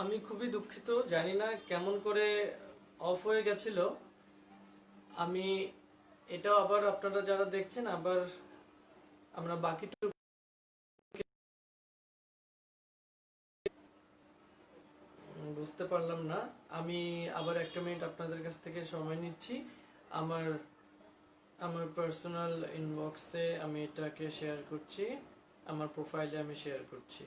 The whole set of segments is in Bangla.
আমি খুবই দুঃখিত, জানি না কেমন করে অফ হয়ে গেছিল। আমি এটাও আবার আপনারা যারা দেখছেন আবার আমরা বাকিটুকু বুঝতে পারলাম না। আমি আবার একটা মিনিট আপনাদের কাছ থেকে সময় নিচ্ছি। আমার আমার পার্সোনাল ইনবক্সে আমি এটাকে শেয়ার করছি, আমার প্রোফাইলে আমি শেয়ার করছি।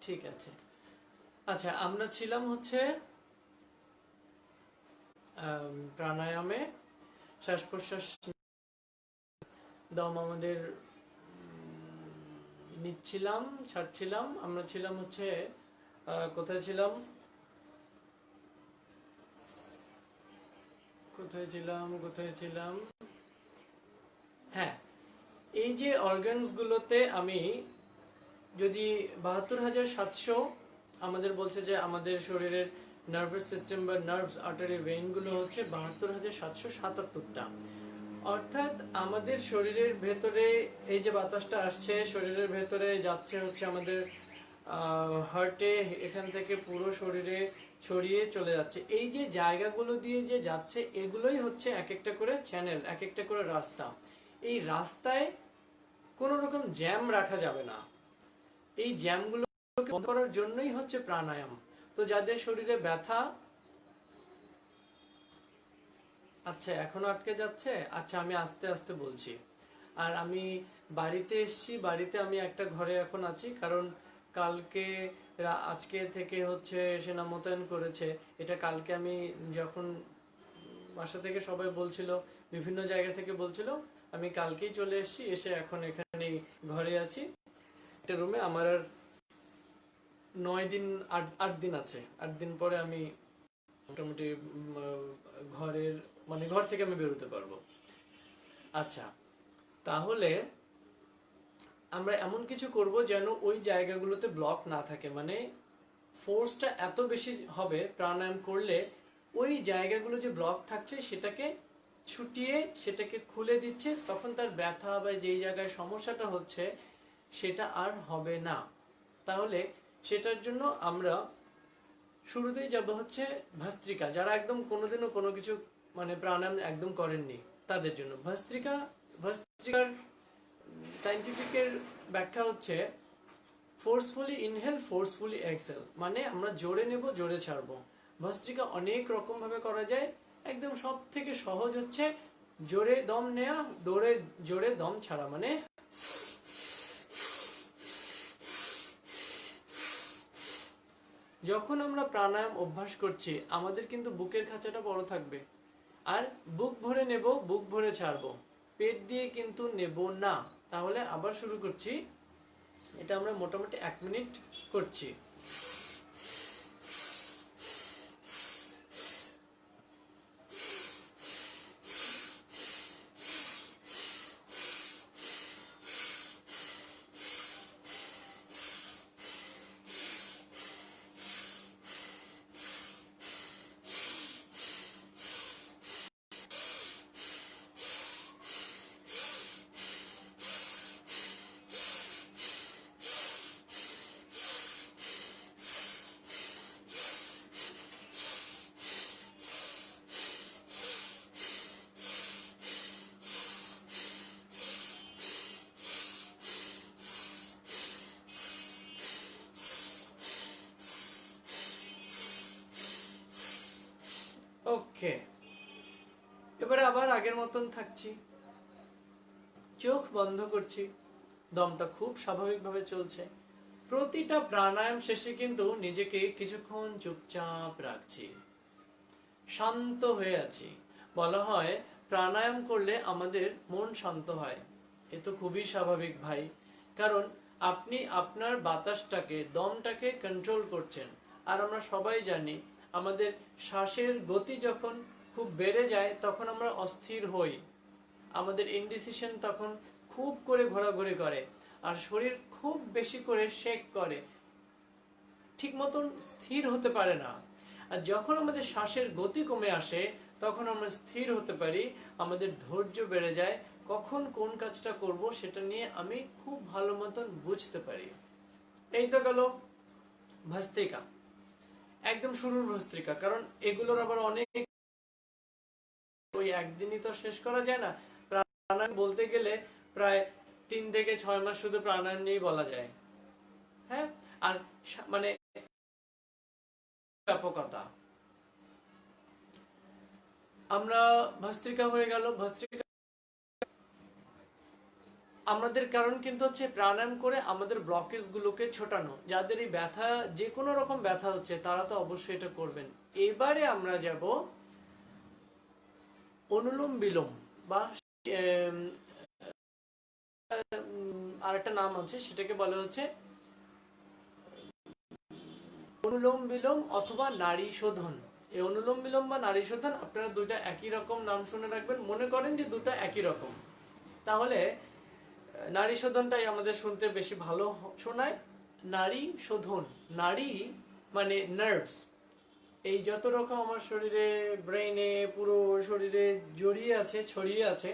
ঠিক আছে। আচ্ছা, আমরা ছিলাম হচ্ছে প্রাণায়ামে। শ্বাস প্রশ্বাস দম আমাদের নিচ্ছিলাম, ছাড়ছিলাম। আমরা ছিলাম হচ্ছে কোথায় ছিলাম কোথায় ছিলাম কোথায় ছিলাম হ্যাঁ, এই যে অর্গানস গুলোতে আমি যদি ৭২,৭০০ আমাদের বলছে যে আমাদের শরীরের নার্ভাস সিস্টেম বা নার্ভস আর্টারি ভেইন গুলো হচ্ছে ৭২,৭৭৭টা। অর্থাৎ আমাদের শরীরের ভেতরে এই যে বাতাসটা আসছে শরীরের ভেতরে যাচ্ছে হচ্ছে আমাদের হার্টে, এখান থেকে পুরো শরীরে ছড়িয়ে চলে যাচ্ছে। এই যে জায়গাগুলো দিয়ে যে যাচ্ছে এগুলোই হচ্ছে এক একটা করে চ্যানেল, এক একটা করে রাস্তা। এই রাস্তায় কোনো রকম জ্যাম রাখা যাবে না। এই জ্যামগুলোকে বন্ধ করার জন্যই হচ্ছে প্রাণায়াম। তো যাদের শরীরে ব্যথা, আচ্ছা এখনো আটকে যাচ্ছে, আচ্ছা আমি আস্তে আস্তে বলছি। আর আমি বাড়িতে এসছি, বাড়িতে আমি একটা ঘরে এখন আছি, কারণ কালকে আজকে থেকে হচ্ছে সেনা মোতায়েন করেছে। এটা কালকে আমি যখন বাসা থেকে সবাই বলছিল, বিভিন্ন জায়গা থেকে বলছিল, আমি কালকেই চলে এসেছি, এসে এখন এখানেই ঘরে আছি একটা রুমে। আমার আর ৯ দিন, ৮ দিন আছে। ৮ দিন পরে আমি মোটামুটি ঘরের মানে ঘর থেকে আমি বেরোতে পারবো। আচ্ছা, তাহলে আমরা এমন কিছু করব যেন ওই জায়গাগুলোতে ব্লক না থাকে, মানে ফোর্সটা এত বেশি হবে প্রাণায়াম করলে ওই জায়গাগুলো যে ব্লক থাকছে সেটাকে ছুটিয়ে সেটাকে খুলে দিচ্ছে, তখন তার ব্যথা বা যেই জায়গায় সমস্যাটা হচ্ছে সেটা আর হবে না। তাহলে সেটার জন্য আমরা শুরুতেই যাব হচ্ছে ভস্ত্রিকা। যারা একদম কোনোদিনও কোনো কিছু মানে প্রাণায়াম একদম করেননি তাদের জন্য ভস্ত্রিকা। ভস্ত্রিকার সাইন্টিফিকের ব্যাখ্যা হচ্ছে ফোর্সফুলি ইনহেল, ফোর্সফুলি এক্সেল, মানে আমরা জোরে নেব, জোরে ছাড়বো। ভস্ত্রিকা অনেক রকম ভাবে করা যায়। একদম সব থেকে সহজ হচ্ছে জোরে দম নেওয়া, জোরে দম ছাড়া। মানে যখন আমরা প্রাণায়াম অভ্যাস করছি আমাদের কিন্তু বুকের খাঁচাটা বড় থাকবে, আর বুক ভরে নেব, বুক ভরে ছাড়বো, পেট দিয়ে কিন্তু নেব না। তাহলে আবার শুরু করছি। এটা আমরা মোটামুটি ১ মিনিট করছি। ওকে, এবারে আবার আগের মতন থাকছি, চোখ বন্ধ করছি, দমটা খুব স্বাভাবিকভাবে চলছে। প্রতিটা প্রাণায়াম শেষে কিন্তু নিজেকে কিছুক্ষণ চুপচাপ রাখছি, শান্ত হয়ে আছি। বলা হয় প্রাণায়াম করলে আমাদের মন শান্ত হয়। এ তো খুবই স্বাভাবিক ভাই, কারণ আপনি আপনার বাতাসটাকে, দমটাকে কন্ট্রোল করছেন। আর আমরা সবাই জানি আমাদের শ্বাসের গতি যখন খুব বেড়ে যায় তখন আমরা অস্থির হই, আমাদের ইনডিসিশন তখন খুব করে ঘোরাঘুরি করে, আর শরীর খুব বেশি করে শেক করে, ঠিক মতন স্থির হতে পারে না। আর যখন আমাদের শ্বাসের গতি কমে আসে তখন আমরা স্থির হতে পারি, আমাদের ধৈর্য বেড়ে যায়, কখন কোন কাজটা করব সেটা নিয়ে আমি খুব ভালো মতন বুঝতে পারি। এই তো গেল ভস্ত্রিকা, একদম শুরুর ভস্ত্রিকা। কারণ এগুলোর আবার অনেক, ওই একদিনই তো শেষ করা যায় না। প্রাণায়াম বলতে গেলে প্রায় 3 থেকে 6 মাস শুধু প্রাণায়াম নিয়েই বলা যায়। হ্যাঁ, আর মানে ব্যাপকতা, আমরা ভস্ত্রিকা হয়ে গেল। ভস্ত্রিকা আমাদের কারণ কিন্তু হচ্ছে প্রাণায়াম করে আমাদের ব্লকেজ গুলোকে ছোটানো। যাদের এই ব্যথা, যে কোনো রকম ব্যথা হচ্ছে, তারা তো অবশ্যই এটা করবেন। এবারে আমরা যাব অনুলোম বিলোম, বা আরেকটা নাম আছে, সেটাকে বলা হচ্ছে অনুলোম বিলোম অথবা নাড়ি শোধন। এই অনুলোম বিলোম বা নাড়ি শোধন আপনারা দুইটা একই রকম নাম শুনে রাখবেন, মনে করেন যে দুটো একই রকম, তাহলে নারী শোধনটাই আমাদের শুনতে বেশি ভালো শোনায়। নারী শোধন, নারী মানে নার্ভস, এই যত রকম আমার শরীরে, ব্রেইনে, পুরো শরীরে জড়িয়ে আছে, ছড়িয়ে আছে,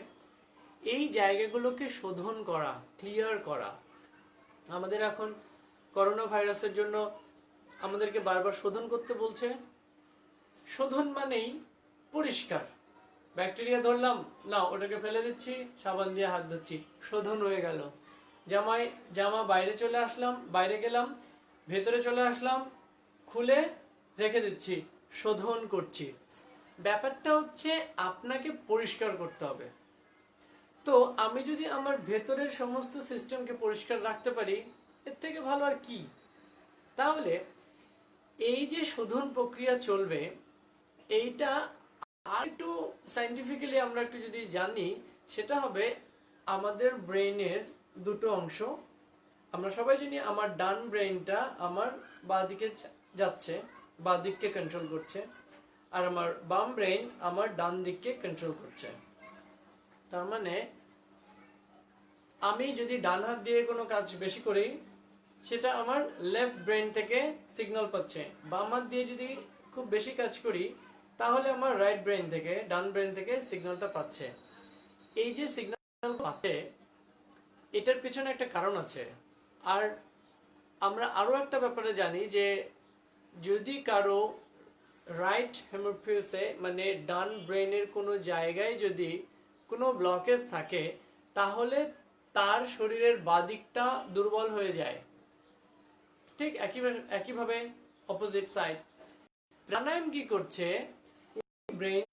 এই জায়গাগুলোকে শোধন করা, ক্লিয়ার করা। আমাদের এখন করোনা ভাইরাসের জন্য আমাদেরকে বারবার শোধন করতে বলছে। শোধন মানেই পরিষ্কার, ব্যাকটেরিয়া ধরলাম, না ওটাকে ফেলে দিচ্ছি, সাবান দিয়ে হাত ধুচ্ছি, শোধন হয়ে গেল। জামা বাইরে চলে আসলাম, বাইরে গেলাম, ভেতরে চলে আসলাম, খুলে রেখে দিচ্ছি, শোধন করছি। ব্যাপারটা হচ্ছে আপনাকে পরিষ্কার করতে হবে। তো আমি যদি আমার ভেতরের সমস্ত সিস্টেমকে পরিষ্কার রাখতে পারি, এর থেকে ভালো আর কি? তাহলে এই যে শোধন প্রক্রিয়া চলবে, এইটা আর একটু সাইন্টিফিক্যালি আমরা একটু যদি জানি, সেটা হবে আমাদের ব্রেইনের দুটো অংশ। আমরা সবাই জানি আমার ডান ব্রেইনটা আমার বাঁ দিকে যাচ্ছে, বাঁ দিককে কন্ট্রোল করছে, আর আমার বাম ব্রেইন আমার ডান দিককে কন্ট্রোল করছে। তার মানে আমি যদি ডান হাত দিয়ে কোনো কাজ বেশি করি, সেটা আমার লেফট ব্রেন থেকে সিগন্যাল পাচ্ছে। বাম হাত দিয়ে যদি খুব বেশি কাজ করি, তাহলে আমার রাইট ব্রেন থেকে, ডান ব্রেন থেকে সিগন্যালটা পাচ্ছে। এই যে সিগন্যাল পাচ্ছে, এটার পিছনে একটা কারণ আছে। আর আমরা আরো একটা ব্যাপারে জানি যে যদি কারো রাইট হেমিস্ফিয়ারে, মানে ডান ব্রেনের কোনো জায়গায় যদি কোনো ব্লকেজ থাকে, তাহলে তার শরীরের বাদিকটা দুর্বল হয়ে যায়। ঠিক একইভাবে অপোজিট সাইড। প্রাণায়াম কি করছে? ব্রেন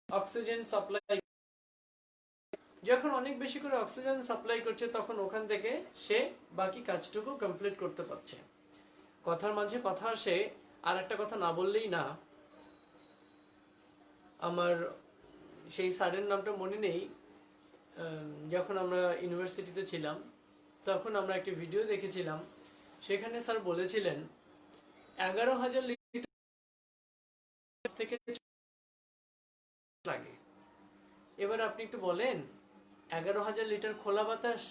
অক্সিজেন সাপ্লাই, যখন অনেক বেশি করে অক্সিজেন সাপ্লাই করছে, তখন ওখান থেকে সে বাকি কাজটুকু কমপ্লিট করতে পারছে। কথার মাঝে কথা আসে, আর একটা কথা না বললেই না। আমার সেই স্যারের নামটা মনে নেই, যখন আমরা ইউনিভার্সিটিতে ছিলাম তখন আমরা একটি ভিডিও দেখেছিলাম। সেখানে স্যার বলেছিলেন 11,000 লিটার থেকে লাগে। এবার আপনি একটু বলেন, 11,000 লিটার খোলা বাতাস,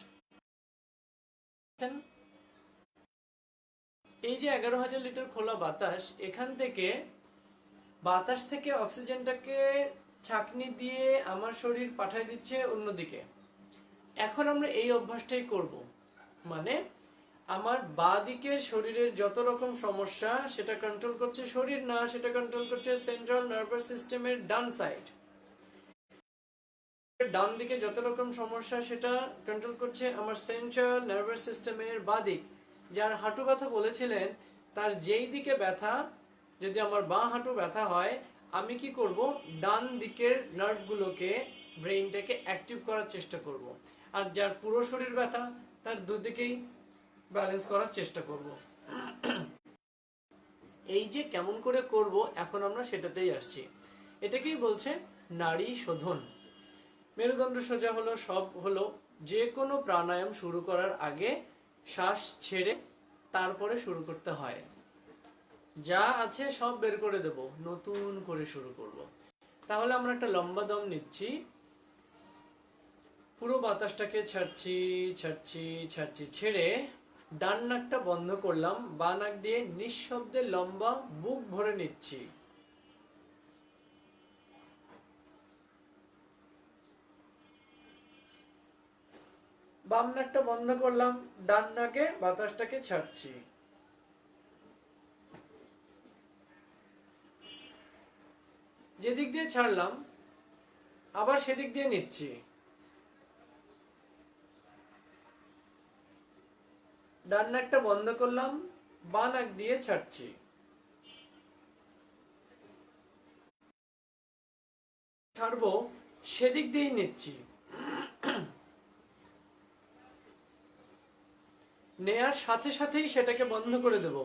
এই যে 11,000 লিটার খোলা বাতাস, এখান থেকে বাতাস থেকে অক্সিজেনটাকে ছাঁকনি দিয়ে আমার শরীর পাঠিয়ে দিচ্ছে অন্যদিকে। এখন আমরা এই অভ্যাসটাই করব, মানে আমার বাঁ দিকে শরীরের যত রকম সমস্যা, সেটা কন্ট্রোল করছে শরীর না, সেটা কন্ট্রোল করছে সেন্ট্রাল নার্ভাস সিস্টেমের ডান সাইড। ডান দিকে যত রকম সমস্যা, সেটা কন্ট্রোল করছে আমার সেন্ট্রাল নার্ভাস সিস্টেমের বাঁ দিক। যার হাঁটু ব্যথা বলেছিলেন, তার যেই দিকে ব্যথা, যদি আমার বাঁ হাঁটু ব্যথা হয়, আমি কি করব? ডান দিকের নার্ভগুলোকে, ব্রেইনটাকে অ্যাক্টিভ করার চেষ্টা করব। আর যার পুরো শরীর ব্যথা, তার দুদিকেই ব্যালেন্স করার চেষ্টা করব। এই যে কেমন করে করব, এখন আমরা সেটাতেই আসছি। এটাকেই বলছে নাড়ি শোধন। মেরুদণ্ড সোজা হলো, সব হলো। যে কোনো প্রাণায়াম শুরু করার আগে শ্বাস ছেড়ে তারপরে শুরু করতে হয়। যা আছে সব বের করে দেব, নতুন করে শুরু করব। তাহলে আমরা একটা লম্বা দম নিচ্ছি, পুরো বাতাসটাকে ছাড়ছি ছাড়ছি ছাড়ছি, ছেড়ে ডান নাকটা বন্ধ করলাম, বাঁ নাক দিয়ে নিঃশব্দে লম্বা বুক ভরে নিচ্ছি। বাম নাকটা বন্ধ করলাম, ডান নাকে বাতাসটাকে ছাড়ছি। যেদিক দিয়ে ছাড়লাম আবার সেদিক দিয়ে নিচ্ছি। ডান নাকটা বন্ধ করলাম, বাঁ নাক দিয়ে ছাড়ছি। ছাড়বো সেদিক দিয়েই নিচ্ছি। নেয়ার সাথে সাথেই সেটাকে বন্ধ করে দেব,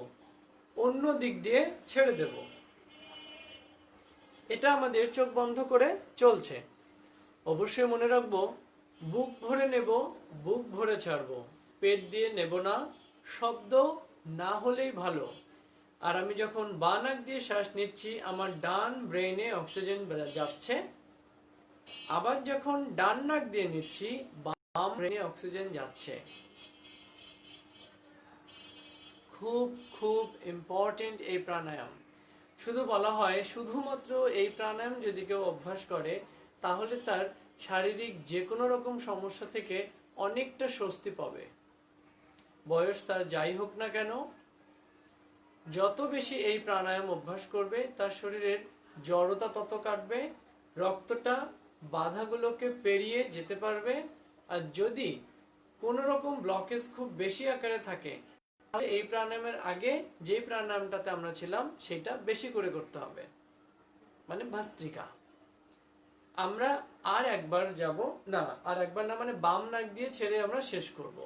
অন্য দিক দিয়ে ছেড়ে দেব। এটা আমাদের চোখ বন্ধ করে চলছে। অবশ্যই মনে রাখবো, বুক ভরে নেব, বুক ভরে ছাড়বো, পেট দিয়ে নেব না। শব্দ না হলেই ভালো। আর আমি যখন বাঁ নাক দিয়ে শ্বাস নিচ্ছি, আমার ডান ব্রেনে অক্সিজেন যাচ্ছে। আবার যখন ডান নাক দিয়ে নিচ্ছি, বাম ব্রেনে অক্সিজেন যাচ্ছে। খুব খুব ইম্পর্টেন্ট এই প্রাণায়াম। শুধু বলা হয়, শুধুমাত্র এই প্রাণায়াম যদি কেউ অভ্যাস করে, তাহলে তার শারীরিক যে কোনো রকম সমস্যা থেকে অনেকটা স্বস্তি পাবে। বয়স তার যাই হোক না কেন, যত বেশি এই প্রাণায়াম অভ্যাস করবে, তার শরীরের জড়তা তত কাটবে, রক্তটা বাধাগুলোকে পেরিয়ে যেতে পারবে। আর যদি কোনো রকম ব্লকেজ খুব বেশি আকারে থাকে, তাহলে এই প্রাণায়ামের আগে যে প্রাণায়ামটাতে আমরা ছিলাম সেটা বেশি করে করতে হবে, মানে ভস্ত্রিকা। আমরা আর একবার যাব না, আর একবার না, মানে বাম নাক দিয়ে ছেড়ে আমরা শেষ করব।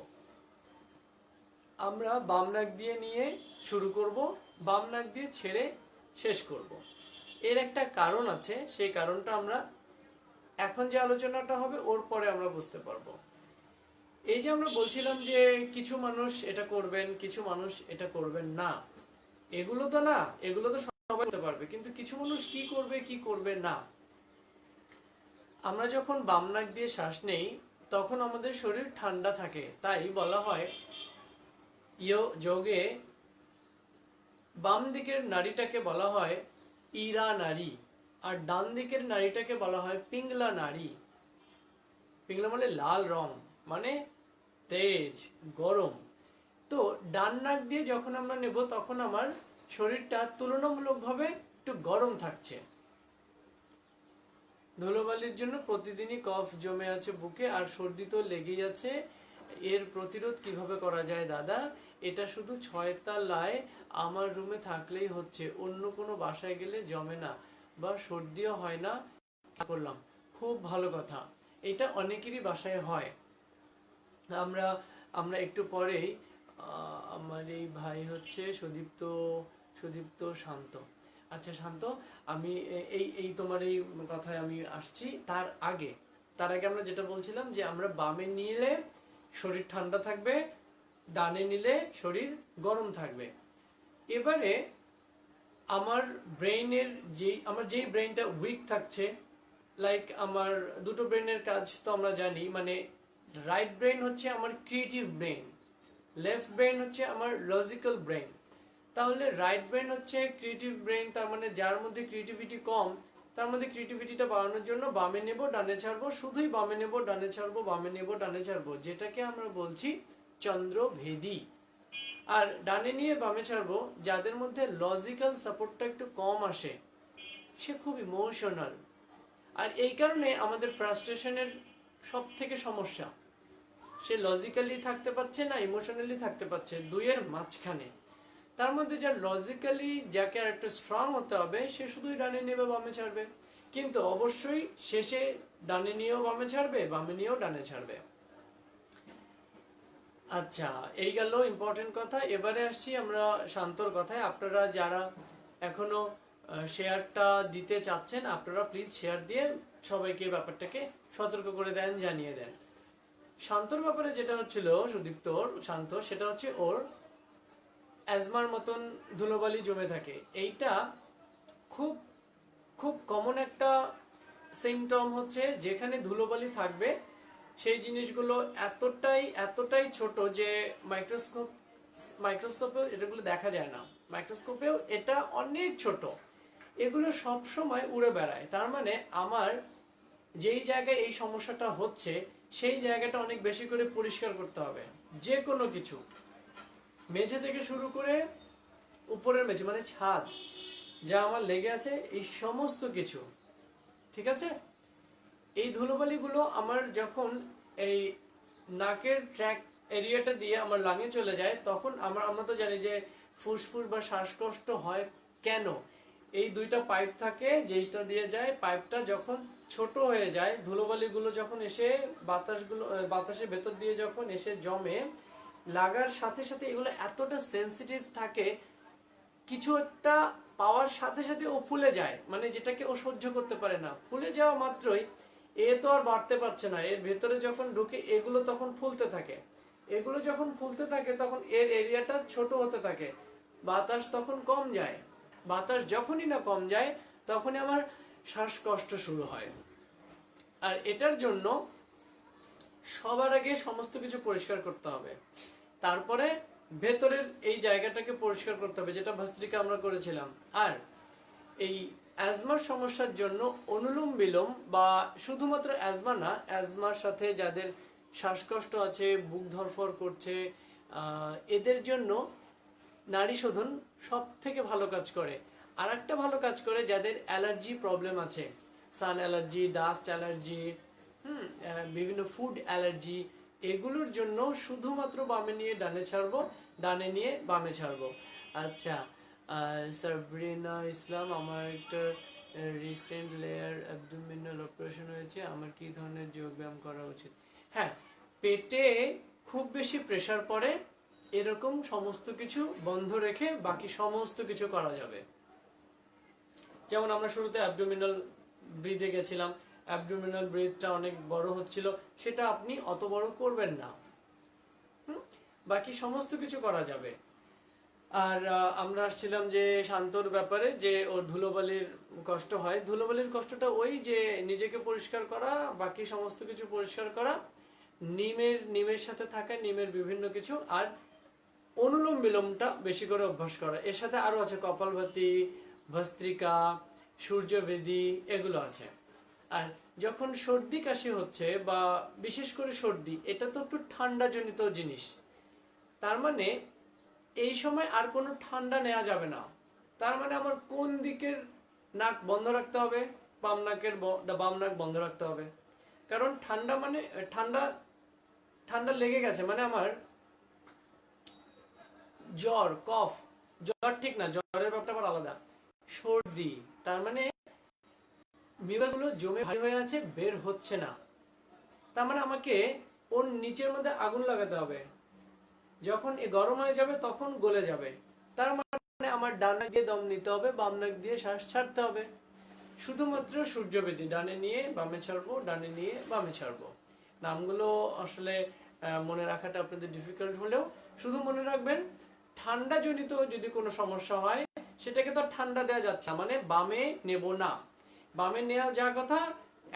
আমরা বাম নাক দিয়ে নিয়ে শুরু করব, বাম নাক দিয়ে ছেড়ে শেষ করব। এর একটা কারণ আছে, সেই কারণটা আমরা এখন যে আলোচনাটা হবে ওর পরে আমরা বুঝতে পারবো। এই যে আমরা বলছিলাম যে কিছু মানুষ এটা করবেন, কিছু মানুষ এটা করবেন না, এগুলো তো না, এগুলো তো সবাই করতে পারবে, কিন্তু কিছু মানুষ কি করবে কি করবে না। আমরা যখন বাম নাক দিয়ে শ্বাস নেই, তখন আমাদের শরীর ঠান্ডা থাকে। তাই বলা হয় যোগে বাম দিকের নাড়িটাকে বলা হয় ইরা নাড়ি, আর ডান দিকের নাড়িটাকে বলা হয় পিংলা নাড়ি। পিংলা মানে লাল রং, মানে তেজ, গরম। তো ডান নাক দিয়ে যখন আমরা নেব, তখন আমার শরীরটা তুলনামূলকভাবে একটু গরম থাকছে। ধুলোবালির জন্য প্রতিদিনই কফ জমে আছে বুকে, আর সর্দি তো লেগেই আছে। এর প্রতিরোধ কিভাবে করা যায় দাদা? এটা শুধু 6 তলায় আমার রুমে থাকলেই হচ্ছে, অন্য কোনো বাসায় গেলে জমে না বা সর্দিও হয় না। করলাম, খুব ভালো কথা। এটা অনেকেরই বাসায় হয়। আমরা আমরা একটু পরেই আমার এই ভাই হচ্ছে সুদীপ্ত, সুদীপ্ত শান্ত। আচ্ছা শান্ত, আমি এই এই তোমার এই কথায় আমি আসছি। তার আগে আমরা যেটা বলছিলাম যে আমরা বামে নিলে শরীর ঠান্ডা থাকবে, ডানে নিলে শরীর গরম থাকবে। এবারে আমার যেই ব্রেনটা উইক থাকছে, লাইক আমার দুটো ব্রেনের কাজ তো আমরা জানি, মানে রাইট ব্রেন হচ্ছে আমার ক্রিয়েটিভ ব্রেন, লেফট ব্রেন হচ্ছে আমার লজিক্যাল ব্রেন। তাহলে রাইট ব্রেন হচ্ছে ক্রিয়েটিভ ব্রেন, তার মানে যার মধ্যে ক্রিয়েটিভিটি কম, তার মধ্যে ক্রিয়েটিভিটিটা বাড়ানোর জন্য বামে নেব ডানে ছাড়বো, শুধুই বামে নেব ডানে ছাড়বো, বামে নেব ডানে ছাড়বো, যেটাকে আমরা বলছি চন্দ্রভেদী। আর ডানে নিয়ে বামে ছাড়বো যাদের মধ্যে লজিক্যাল সাপোর্টটা একটু কম আসে, সে খুব ইমোশনাল। আর এই কারণে আমাদের ফ্রাস্ট্রেশনের সব থেকে সমস্যা, সে লজিক্যালি থাকতে পারছে না, ইমোশনালি থাকতে পারছে, দুইয়ের মাঝখানে। তার মধ্যে যার লজিক্যালি, যাকে আর একটু স্ট্রং হতে হবে, সে শুধুই ডানে নেবে বামে ছাড়বে, কিন্তু অবশ্যই শেষে ডানে নিয়েও বামে ছাড়বে, বামে নিয়েও ডানে ছাড়বে। আচ্ছা, এই গেল ইম্পর্টেন্ট কথা। এবারে আসছি আমরা শান্তর কথায়। আপনারা যারা এখনো শেয়ারটা দিতে চাচ্ছেন, আপনারা প্লিজ শেয়ার দিয়ে সবাইকে ব্যাপারটাকে সতর্ক করে দেন, জানিয়ে দেন। শান্তর ব্যাপারে যেটা হচ্ছিল সুদীপ্তর, শান্ত সেটা হচ্ছে ওর অ্যাজমার মতন ধুলোবালি জমে থাকে। এইটা খুব খুব কমন একটা সিমটম হচ্ছে, যেখানে ধুলোবালি থাকবে সেই জিনিসগুলো এতটাই এতটাই ছোট যে মাইক্রোস্কোপেও এটাগুলো দেখা যায় না, মাইক্রোস্কোপেও এটা অনেক ছোট, এগুলো সব সময় উড়ে বেড়ায়। তার মানে আমার যেই জায়গায় এই সমস্যাটা হচ্ছে সেই জায়গাটা অনেক বেশি করে পরিষ্কার করতে হবে। যে কোনো কিছু, মেঝে থেকে শুরু করে উপরের মেঝে মানে ছাদ যা আমার লেগে আছে, এই সমস্ত কিছু, ঠিক আছে। এই ধুলোবালিগুলো আমার যখন এই নাকের ট্র্যাক এরিয়াটা দিয়ে আমার লাঙে চলে যায়, তখন আমরা তো জানি যে ফুসফুস বা শ্বাসকষ্ট হয় কেন। এই দুইটা পাইপ থাকে যেইটা দিয়ে যায়, পাইপটা যখন ছোট হয়ে যায়, ধুলোবালিগুলো যখন এসে বাতাসের ভেতর দিয়ে যখন এসে জমে, লাগার সাথে সাথে এগুলো এতটা সেন্সিটিভ থাকে, কিছু একটা পাওয়ার সাথে সাথে ও ফুলে যায়, মানে যেটাকে ও সহ্য করতে পারে না। ফুলে যাওয়া মাত্রই এ তো আর বাড়তে পারছে না, এর ভেতরে যখন ঢুকে এগুলো তখন ফুলতে থাকে। এগুলো যখন ফুলতে থাকে তখন এর এরিয়াটা ছোট হতে থাকে, বাতাস তখন কম যায়। বাতাস যখনই না কম যায় তখনই আমার শ্বাসকষ্ট শুরু হয়। আর এটার জন্য সবার আগে সমস্ত কিছু পরিষ্কার করতে হবে, তারপরে ভেতরের এই জায়গাটাকে পরিষ্কার করতে হবে, যেটা ভস্ত্রিকা আমরা করেছিলাম। আর এই অ্যাজমার সমস্যার জন্য অনুলোম বিলোম, বা শুধুমাত্র অ্যাজমা না, অ্যাজমার সাথে যাদের শ্বাসকষ্ট আছে, বুক ধরফর করছে, এদের জন্য নাড়ি শোধন সব থেকে ভালো কাজ করে। আর একটা ভালো কাজ করে যাদের অ্যালার্জি প্রবলেম আছে, সান অ্যালার্জি, ডাস্ট অ্যালার্জি, বিভিন্ন ফুড অ্যালার্জি, এগুলোর জন্য শুধুমাত্র বামে নিয়ে ডানে ছাড়বো, ডানে নিয়ে বামে ছাড়বো। আচ্ছা, সাবরিনা ইসলাম, আমার একটা রিসেন্ট লেয়ার অ্যাবডোমিনাল অপারেশন হয়েছে, আমার কি ধরনের যোগব্যায়াম করা উচিত? হ্যাঁ, পেটে খুব বেশি প্রেসার পড়ে, এরকম সমস্ত কিছু বন্ধ রেখে বাকি সমস্ত কিছু করা যাবে। যেমন আমরা শুরুতে অ্যাবডোমিনাল ব্রিথে গেছিলাম, অ্যাবডোমিনাল ব্রিথটা অনেক বড় হচ্ছিল, সেটা আপনি অত বড় করবেন না, বাকি সমস্ত কিছু করা যাবে। আর আমরা আসছিলাম যে শান্তর ব্যাপারে, যে ওর ধুলোবালির কষ্ট হয়। ধুলোবালির কষ্টটা ওই যে নিজেকে পরিষ্কার করা, বাকি সমস্ত কিছু পরিষ্কার করা, নিমের সাথে থাকা নিমের বিভিন্ন কিছু, আর অনুলোম বিলোমটা বেশি করে অভ্যাস করা। এর সাথে আরো আছে কপালভাতি, ভস্ত্রিকা, সূর্যবেদী, এগুলো আছে। আর যখন সর্দি কাশি হচ্ছে, বা বিশেষ করে সর্দি, এটা তো একটু ঠান্ডা জনিত জিনিস, তার মানে এই সময় আর কোনো ঠান্ডা নেওয়া যাবে না। তার মানে আমার কোন দিকের নাক বন্ধ রাখতে হবে? বাম নাক বন্ধ রাখতে হবে। কারণ ঠান্ডা মানে ঠান্ডা ঠান্ডা লেগে গেছে, মানে আমার জ্বর, কফ, জ্বর ঠিক না, জ্বরের ব্যাপারটা আবার আলাদা, সর্দি, তার মানে মিউকাসগুলো জমে ভারী হয়ে আছে, বের হচ্ছে না। তার মানে আমাকে ওর নিচের মধ্যে আগুন লাগাতে হবে, যখন এ গরম হয়ে যাবে তখন গলে যাবে। তার মানে আমার ডান নাক দিয়ে দম নিতে হবে, বাম নাক দিয়ে শ্বাস ছাড়তে হবে। শুধুমাত্র সূর্যবেদী, ডানে নিয়ে বামে ছাড়বো, ডানে নিয়ে বামে ছাড়বো। নামগুলো আসলে মনে রাখাটা আপনাদের ডিফিকাল্ট হলেও শুধু মনে রাখবেন, ঠান্ডা জনিত যদি কোনো সমস্যা হয় সেটাকে তো ঠান্ডা দেওয়া যাচ্ছে না, মানে বামে নেব না। বামে নেওয়া যা কথা,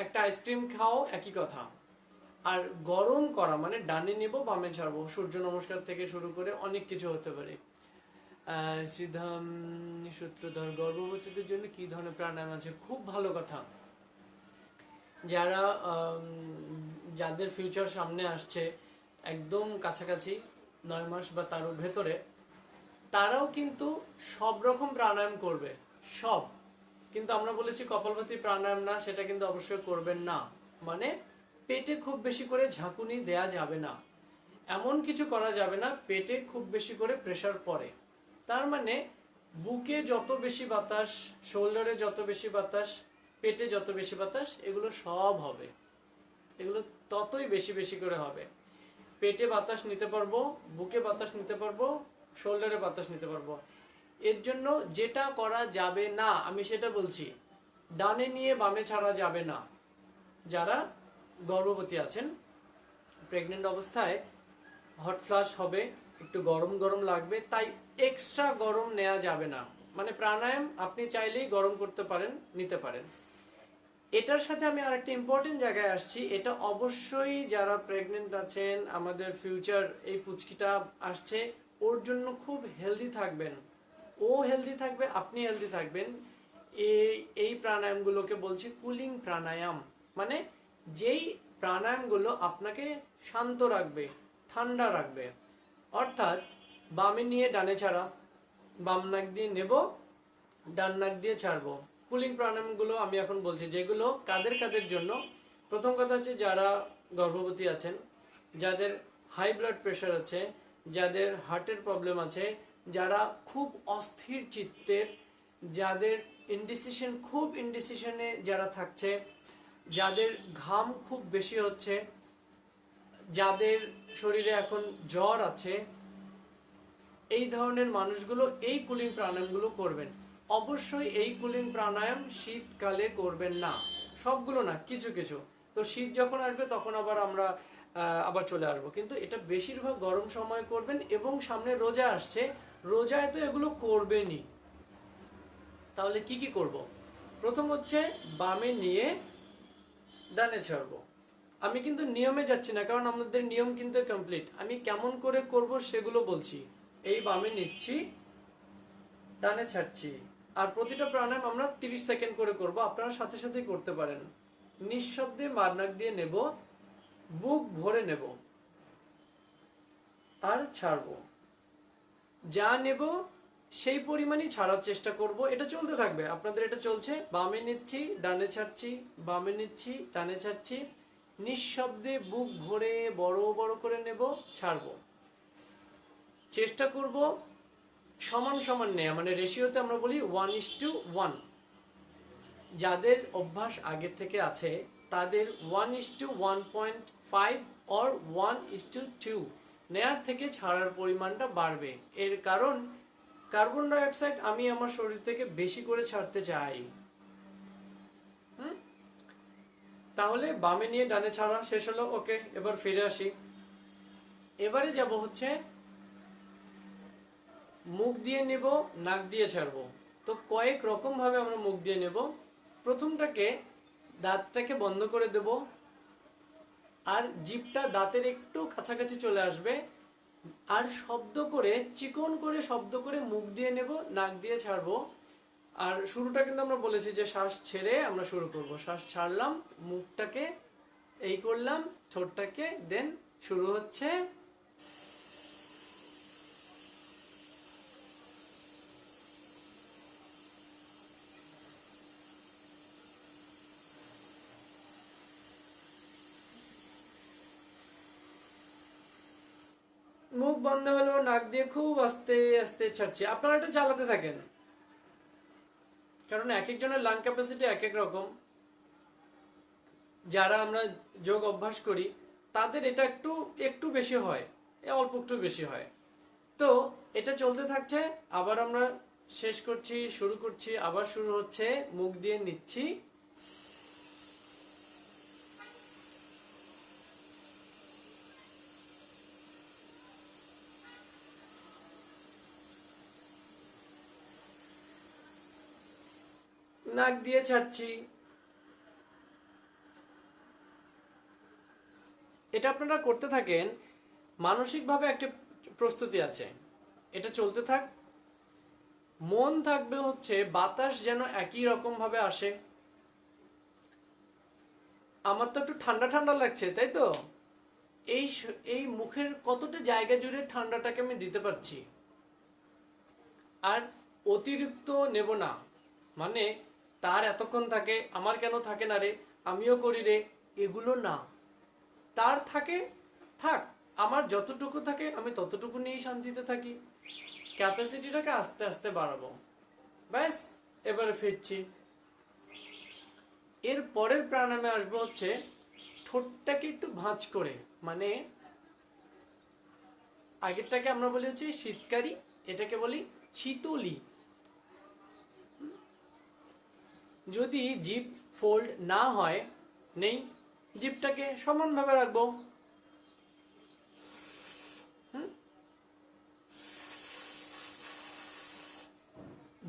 একটা আইসক্রিম খাও, একই কথা। আর গরম করা মানে ডানে নেব বামে ছাড়বো, সূর্য নমস্কার থেকে শুরু করে অনেক কিছু হতে পারে। শ্রীধাম সূত্রধর, গর্ভবতীদের জন্য কি ধরনের প্রাণায়াম আছে? খুব ভালো কথা। যারা যাদের ফিউচার সামনে আসছে, একদম কাছাকাছি 9 মাস বা তারও ভেতরে, তারাও কিন্তু সব রকম প্রাণায়াম করবে, সব। কিন্তু আমরা বলেছি কপালভাতি প্রাণায়াম না, সেটা কিন্তু অবশ্যই করবেন না। মানে পেটে খুব বেশি করে ঝাঁকুনি দেয়া যাবে না, এমন কিছু করা যাবে না পেটে খুব বেশি করে প্রেসার পড়ে। তার মানে বুকে যত বেশি বাতাস, শোল্ডারে যত বেশি বাতাস, পেটে যত বেশি বাতাস, এগুলো সব হবে, এগুলো ততই বেশি বেশি করে হবে। পেটে বাতাস নিতে পারবো, বুকে বাতাস নিতে পারবো, শোল্ডারে বাতাস নিতে পারবো। এর জন্য যেটা করা যাবে না আমি সেটা বলছি, ডানে নিয়ে বামে ছাড়া যাবে না। যারা গর্ভবতী আছেন, প্রেগনেন্ট অবস্থায় হট ফ্লাশ হবে, একটু গরম গরম লাগবে, তাই এক্সট্রা গরম নেওয়া যাবে না। মানে প্রাণায়াম আপনি চাইলেই গরম করতে পারেন, নিতে পারেন। এটার সাথে আমি আরেকটা ইম্পর্টেন্ট জায়গায় আসছি, এটা অবশ্যই যারা প্রেগনেন্ট আছেন, আমাদের ফিউচার এই পুচকিটা আসছে, ওর জন্য খুব হেলদি থাকবেন। ও হেলদি থাকবে, আপনি হেলদি থাকবেন। এই প্রাণায়ামগুলোকে বলছি কুলিং প্রাণায়াম। মানে যেই প্রাণায়ামগুলো আপনাকে শান্ত রাখবে, ঠান্ডা রাখবে। অর্থাৎ বামে নিয়ে ডানে ছাড়া, বাম নাক দিয়ে নেব, ডান নাক দিয়ে ছাড়বো। কুলিং প্রাণায়ামগুলো আমি এখন বলছি, যেগুলো কাদের কাদের জন্য। প্রথম কথা হচ্ছে যারা গর্ভবতী আছেন, যাদের হাই ব্লাড প্রেশার আছে, যাদের হার্টের প্রবলেম আছে, যারা খুব অস্থির চিত্তের, যাদের খুব ইনডিসিশনে যারা থাকছে, যাদের ঘাম খুব বেশি হচ্ছে, যাদের শরীরে এখন জ্বর আছে, এই ধরনের মানুষগুলো এই কুলিং প্রাণায়ামগুলো করবেন। অবশ্যই এই কুলিং প্রাণায়াম শীতকালে করবেন না, সবগুলো না, কিছু কিছু। তো শীত যখন আসবে তখন আবার চলে আসবো, কিন্তু এটা বেশিরভাগ গরম সময় করবেন। এবং সামনে রোজা আসছে, রোজায় তো এগুলো করবেনই। তাহলে কি কি করব? প্রথম হচ্ছে বামে নিয়ে ডানে ছাড়বো। আমি কিন্তু নিয়মে যাচ্ছি না, কারণ আমাদের নিয়ম কিন্তু কমপ্লিট। আমি কেমন করে করব সেগুলো বলছি। এই বামে নিচ্ছি, ডানে ছাড়ছি। আর প্রতিটা প্রাণায়াম আমরা 30 সেকেন্ড করে করব, আপনারা সাথে সাথেই করতে পারেন। নিঃশব্দে মারনাক দিয়ে নেব, বুক ভরে নেব, আর ছাড়বো। যা নেব সেই পরিমাণই ছাড়ার চেষ্টা করব। এটা চলতে থাকবে, আপনাদের এটা চলছে। বামে নিচ্ছি, ডানে ছাড়ছি, বামে নিচ্ছি, ডানে ছাড়ছি। নিঃশব্দে বুক ভরে বড় বড় করে নেব, ছাড়বো। চেষ্টা করব সমান সমান নেয়া, মানে রেশিওতে আমরা বলি 1:1। যাদের অভ্যাস আগে থেকে আছে তাদের 1:1.5 or 1:2 নেয়ার থেকে ছাড়ার পরিমাণটা বাড়বে। এর কারণ কার্বন ডাই অক্সাইড আমি আমার শরীর থেকে বেশি করে ছাড়তে চাই। তাহলে বামে নিয়ে ডানে ছাড়া শেষ হলো। ওকে, এবার ফিরে আসি। এবারে যাব হচ্ছে মুখ দিয়ে নেব, নাক দিয়ে ছাড়বো। তো কয়েক রকম ভাবে আমরা মুখ দিয়ে নেব। প্রথমটাকে দাঁতটাকে বন্ধ করে দেব, আর জিভটা দাঁতের একটু কাছাকাছি চলে আসবে, আর শব্দ করে, চিকন করে শব্দ করে মুখ দিয়ে নেব, নাক দিয়ে ছাড়বো। আর শুরুটা কিন্তু আমরা বলেছি যে শ্বাস ছেড়ে আমরা শুরু করব। শ্বাস ছাড়লাম, মুখটাকে এই করলাম, ঠোঁটটাকে, দেন শুরু হচ্ছে। মুখ বন্ধ হলো, নাক দিয়ে খুব আস্তে আস্তে ছাড়ছি। আপনারা এটা চালাতে থাকেন, কারণ এক একজনের লাং ক্যাপাসিটি এক এক রকম। যারা আমরা যোগ অভ্যাস করি তাদের এটা একটু একটু বেশি হয়, অল্প একটু বেশি হয়। তো এটা চলতে থাকছে, আবার আমরা শেষ করছি, শুরু করছি, আবার শুরু হচ্ছে। মুখ দিয়ে নিচ্ছি, নাক দিয়ে ছাড়ছি। এটা আপনারা করতে থাকেন, মানসিকভাবে একটা প্রস্তুতি আছে। এটা চলতে থাক। মন থাকবে হচ্ছে বাতাস যেন একই রকম ভাবে আসে। আমার তো একটু ঠান্ডা ঠান্ডা লাগছে, তাই তো? এই এই মুখের কতটা জায়গা জুড়ে ঠান্ডাটাকে আমি দিতে পারছি। আর অতিরিক্ত নেব না, মানে তার এতক্ষণ থাকে, আমার কেন থাকে না রে, আমিও করি রে, এগুলো না। তার থাকে, থাক। আমার যতটুকু থাকে আমি ততটুকু নিয়েই শান্তিতে থাকি। ক্যাপাসিটিটাকে আস্তে আস্তে বাড়াবো। ব্যাস, এবারে ফিরছি। এর পরের প্রাণায়ামে আসবো হচ্ছে ঠোঁটটাকে একটু ভাঁজ করে, মানে আগেরটাকে আমরা বলি হচ্ছে শীতকারী, এটাকে বলি শীতলী। যদি জিভ ফোল্ড না হয়, নেই, জিভটাকে সমানভাবে রাখবো।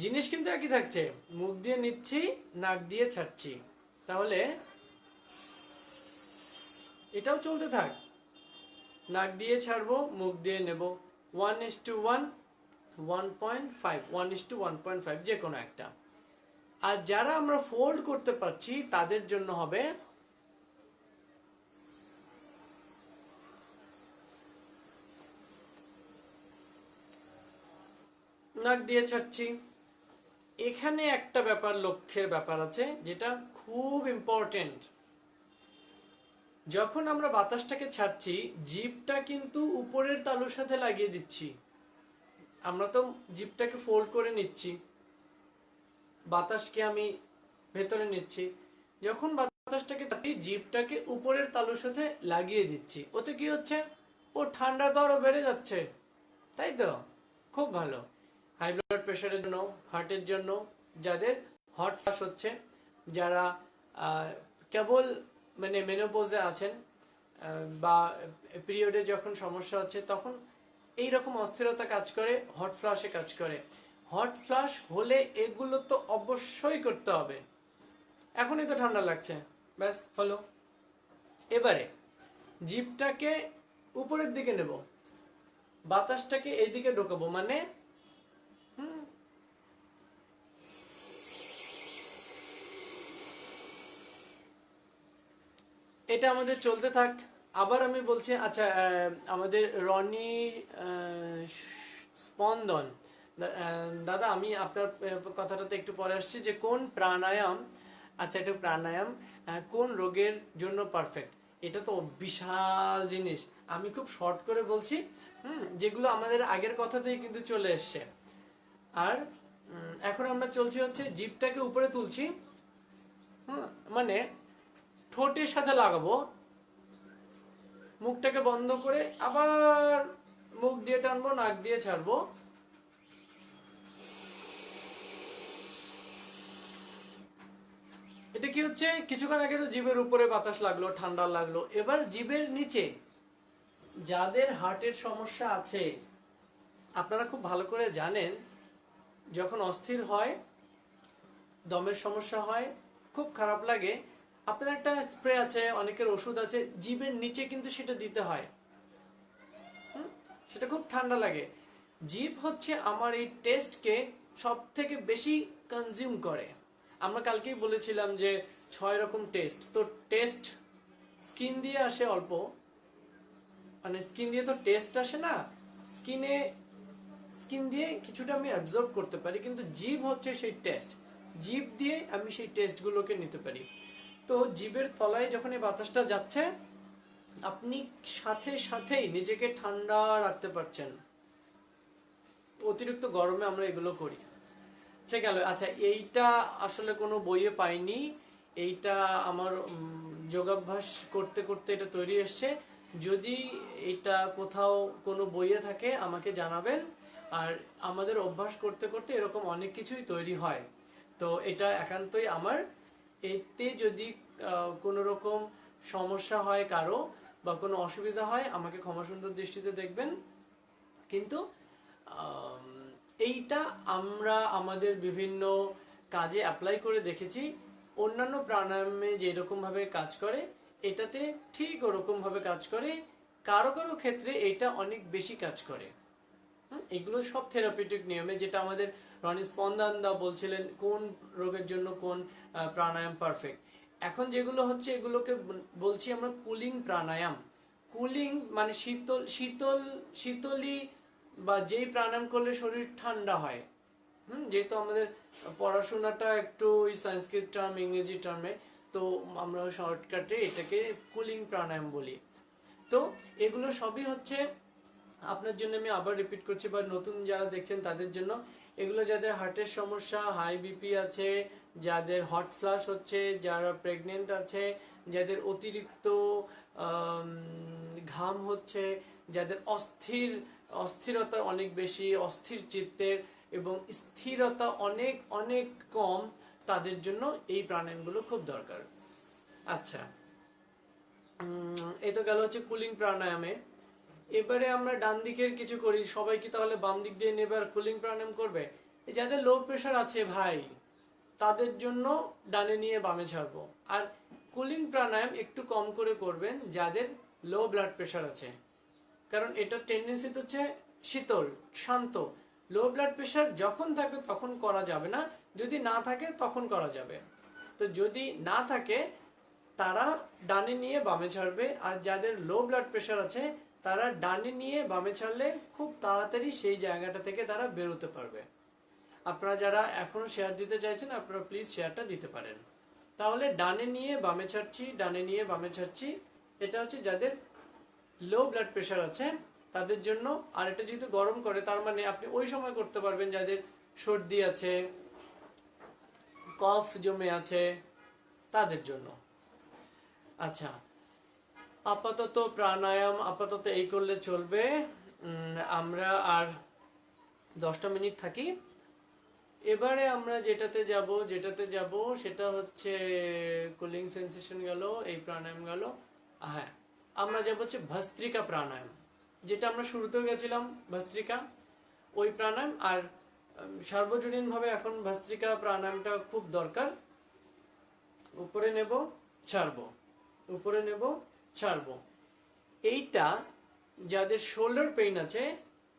জিনিস কিন্তু একই থাকছে, মুখ দিয়ে নিচ্ছি, নাক দিয়ে ছাড়ছি, তাহলে এটাও চলতে থাক। নাক দিয়ে ছাড়বো, মুখ দিয়ে নেব, 1:1, 1.5, 1:1.5, যে কোনো একটা। আর যারা আমরা ফোল্ড করতে পারছি তাদের জন্য হবে নাক দিয়ে ছাড়ছি। এখানে একটা ব্যাপার, লক্ষ্যের ব্যাপার আছে, যেটা খুব ইম্পর্টেন্ট। যখন আমরা বাতাসটাকে ছাড়ছি, জিভটা কিন্তু উপরের তালুর সাথে লাগিয়ে দিচ্ছি। আমরা তো জিভটাকে ফোল্ড করে নিচ্ছি, বাতাসকে আমি ভেতরে নিচ্ছি। যখন বাতাসটাকে ছাড়ছি, জিভটাকে উপরের তালুর সাথে লাগিয়ে দিচ্ছি। ওতে কি হচ্ছে? ও ঠান্ডা তো আরো বেড়ে যাচ্ছে, তাই তো? খুব ভালো। হাই ব্লাড প্রেশারের জন্য, হার্টের জন্য, যাদের হট ফ্লাশ হচ্ছে, যারা কেবল মানে মেনোপজে আছেন বা পিরিয়ডে যখন সমস্যা হচ্ছে, তখন এই রকম অস্থিরতা কাজ করে, হট ফ্লাশে কাজ করে। হট ফ্লাশ হলে এগুলো তো অবশ্যই করতে হবে। এখনই তো ঠান্ডা লাগছে, ব্যাস হলো। এবারে জিভটাকে উপরের দিকে নেব, বাতাসটাকে এইদিকে ঢোকাবো, মানে এটা আমাদের চলতে থাক। আবার আমি বলছি, আচ্ছা আমাদের রনি স্পন্দন দাদা, আমি আপনার কথাটাতে একটু পরে আসছি, যে কোন প্রাণায়াম, আচ্ছা এটা প্রাণায়াম কোন রোগের জন্য পারফেক্ট। এটা তো বিশাল জিনিস, আমি খুব শর্ট করে বলছি, যেগুলো আমাদের আগের কথাতেই কিন্তু চলে এসছে। আর এখন আমরা চলছি হচ্ছে জিভটাকে উপরে তুলছি, মানে ঠোঁটের সাথে লাগাবো, মুখটাকে বন্ধ করে আবার মুখ দিয়ে টানবো, নাক দিয়ে ছাড়বো। এটা কি হচ্ছে? কিছুক্ষণ আগে তো জিভের উপরে বাতাস লাগলো, ঠান্ডা লাগলো। এবার জিভের নিচে যাদের হার্টের সমস্যা আছে, আপনারা খুব ভালো করে জানেন, যখন অস্থির হয়, দমের সমস্যা হয়, খুব খারাপ লাগে, আপনার একটা স্প্রে আছে, অনেকের ওষুধ আছে, জিভের নিচে কিন্তু সেটা দিতে হয়। সেটা খুব ঠান্ডা লাগে। জিভ হচ্ছে আমার এই টেস্টকে সব থেকে বেশি কনজিউম করে। আমরা কালকেই বলেছিলাম যে 6 রকম টেস্ট। তো টেস্ট স্কিন দিয়ে আসে অল্প, মানে স্কিন দিয়ে তো টেস্ট আসে না, স্কিন দিয়ে কিছুটা আমি অ্যাবজর্ব করতে পারি, কিন্তু জিভ হচ্ছে সেই টেস্ট, জিভ দিয়ে আমি সেই টেস্টগুলোকে নিতে পারি। তো জিভের তলায় যখন এই বাতাসটা যাচ্ছে, আপনি সাথে সাথেই নিজেকে ঠান্ডা রাখতে পারছেন। অতিরিক্ত গরমে আমরা এগুলো করি। সে গেল। আচ্ছা, এইটা আসলে কোনো বইয়ে পাইনি, এইটা আমার যোগাভ্যাস করতে করতে এটা তৈরি এসছে। যদি এটা কোথাও কোনো বইয়ে থাকে আমাকে জানাবেন। আর আমাদের অভ্যাস করতে করতে এরকম অনেক কিছুই তৈরি হয়। তো এটা একান্তই আমার। এতে যদি কোনো রকম সমস্যা হয় কারো বা কোনো অসুবিধা হয়, আমাকে ক্ষমাসুন্দর দৃষ্টিতে দেখবেন। কিন্তু এইটা আমরা আমাদের বিভিন্ন কাজে অ্যাপ্লাই করে দেখেছি। অন্যান্য প্রাণায়ামে যেরকম ভাবে কাজ করে, এটাতে ঠিক ওরকম ভাবে কাজ করে। কারো কারো ক্ষেত্রে এটা অনেক বেশি কাজ করে। এগুলো সব থেরাপিউটিক নিয়মে, যেটা আমাদের রনি স্পন্দন দা বলছিলেন কোন রোগের জন্য কোন প্রাণায়াম পারফেক্ট। এখন যেগুলো হচ্ছে এগুলোকে বলছি আমরা কুলিং প্রাণায়াম। কুলিং মানে শীতল শীতল শীতলী, বা যেই প্রাণায়াম করলে শরীর ঠান্ডা হয়। যেহেতু আমাদের পড়াশোনাটা একটু ওই সংস্কৃত টার্ম, ইংরেজি টার্মে, তো আমরা শর্টকাটে এটাকে কুলিং প্রাণায়াম বলি। তো এগুলো সবই হচ্ছে আপনার জন্য, আমি আবার রিপিট করছি, বা নতুন যারা দেখছেন তাদের জন্য, এগুলো যাদের হার্টের সমস্যা, হাই বিপি আছে, যাদের হট ফ্লাশ হচ্ছে, যারা প্রেগনেন্ট আছে, যাদের অতিরিক্ত ঘাম হচ্ছে, যাদের অস্থিরতা অনেক বেশি, অস্থির চিত্তের এবং স্থিরতা অনেক অনেক কম, তাদের জন্য এই প্রাণায়ামগুলো খুব দরকার। আচ্ছা, এই তো গেল হচ্ছে কুলিং প্রাণায়ামে। এবারে আমরা ডান দিকের কিছু করি। সবাই কি তাহলে বাম দিক দিয়ে নেবে আর কুলিং প্রাণায়াম করবে? যাদের লো প্রেশার আছে ভাই, তাদের জন্য ডানে নিয়ে বামে ছাড়বো। আর কুলিং প্রাণায়াম একটু কম করে করবেন যাদের লো ব্লাড প্রেশার আছে, কারণ এটা টেন্ডেন্সি হচ্ছে শীতল শান্ত। লো ব্লাড প্রেশার যখন থাকে তখন করা যাবে না, যদি না থাকে তখন করা যাবে। তো যদি না থাকে তারা ডানে নিয়ে বামে ছাড়বে, আর যাদের লো ব্লাড প্রেশার আছে তারা ডানে নিয়ে বামে ছাড়লে খুব তাড়াতাড়ি সেই জায়গাটা থেকে তারা বেরোতে পারবে। আপনারা যারা এখনো শেয়ার দিতে চাইছেন আপনারা প্লিজ শেয়ারটা দিতে পারেন। তাহলে ডানে নিয়ে বামে ছাড়ছি, ডানে নিয়ে বামে ছাড়ছি, এটা হচ্ছে যাদের লো ব্লাড প্রেশার আছে তাদের জন্য। আর এটা যেহেতু গরম করে তার মানে আপনি ওই সময় করতে পারবেন যাদের সর্দি আছে, কফ জমে আছে, তাদের জন্য। আচ্ছা, আপাতত প্রাণায়াম আপাতত এই করলে চলবে। আমরা আর 10টা মিনিট থাকি। এবারে আমরা যেটাতে যাব সেটা হচ্ছে কুলিং সেন্সেশন গেল, এই প্রাণায়াম গেল। হ্যাঁ, আমরা যাব হচ্ছে ভস্ত্রিকা প্রাণায়াম, যেটা আমরা শুরুতেও গেছিলাম, ভস্ত্রিকা ওই প্রাণায়াম। আর সার্বজনীন ভাবে এখন ভস্ত্রিকা প্রাণায়ামটা খুব দরকার। উপরে নেব, ছাড়বো, উপরে নেব, ছাড়বো। এইটা যাদের শোল্ডার পেইন আছে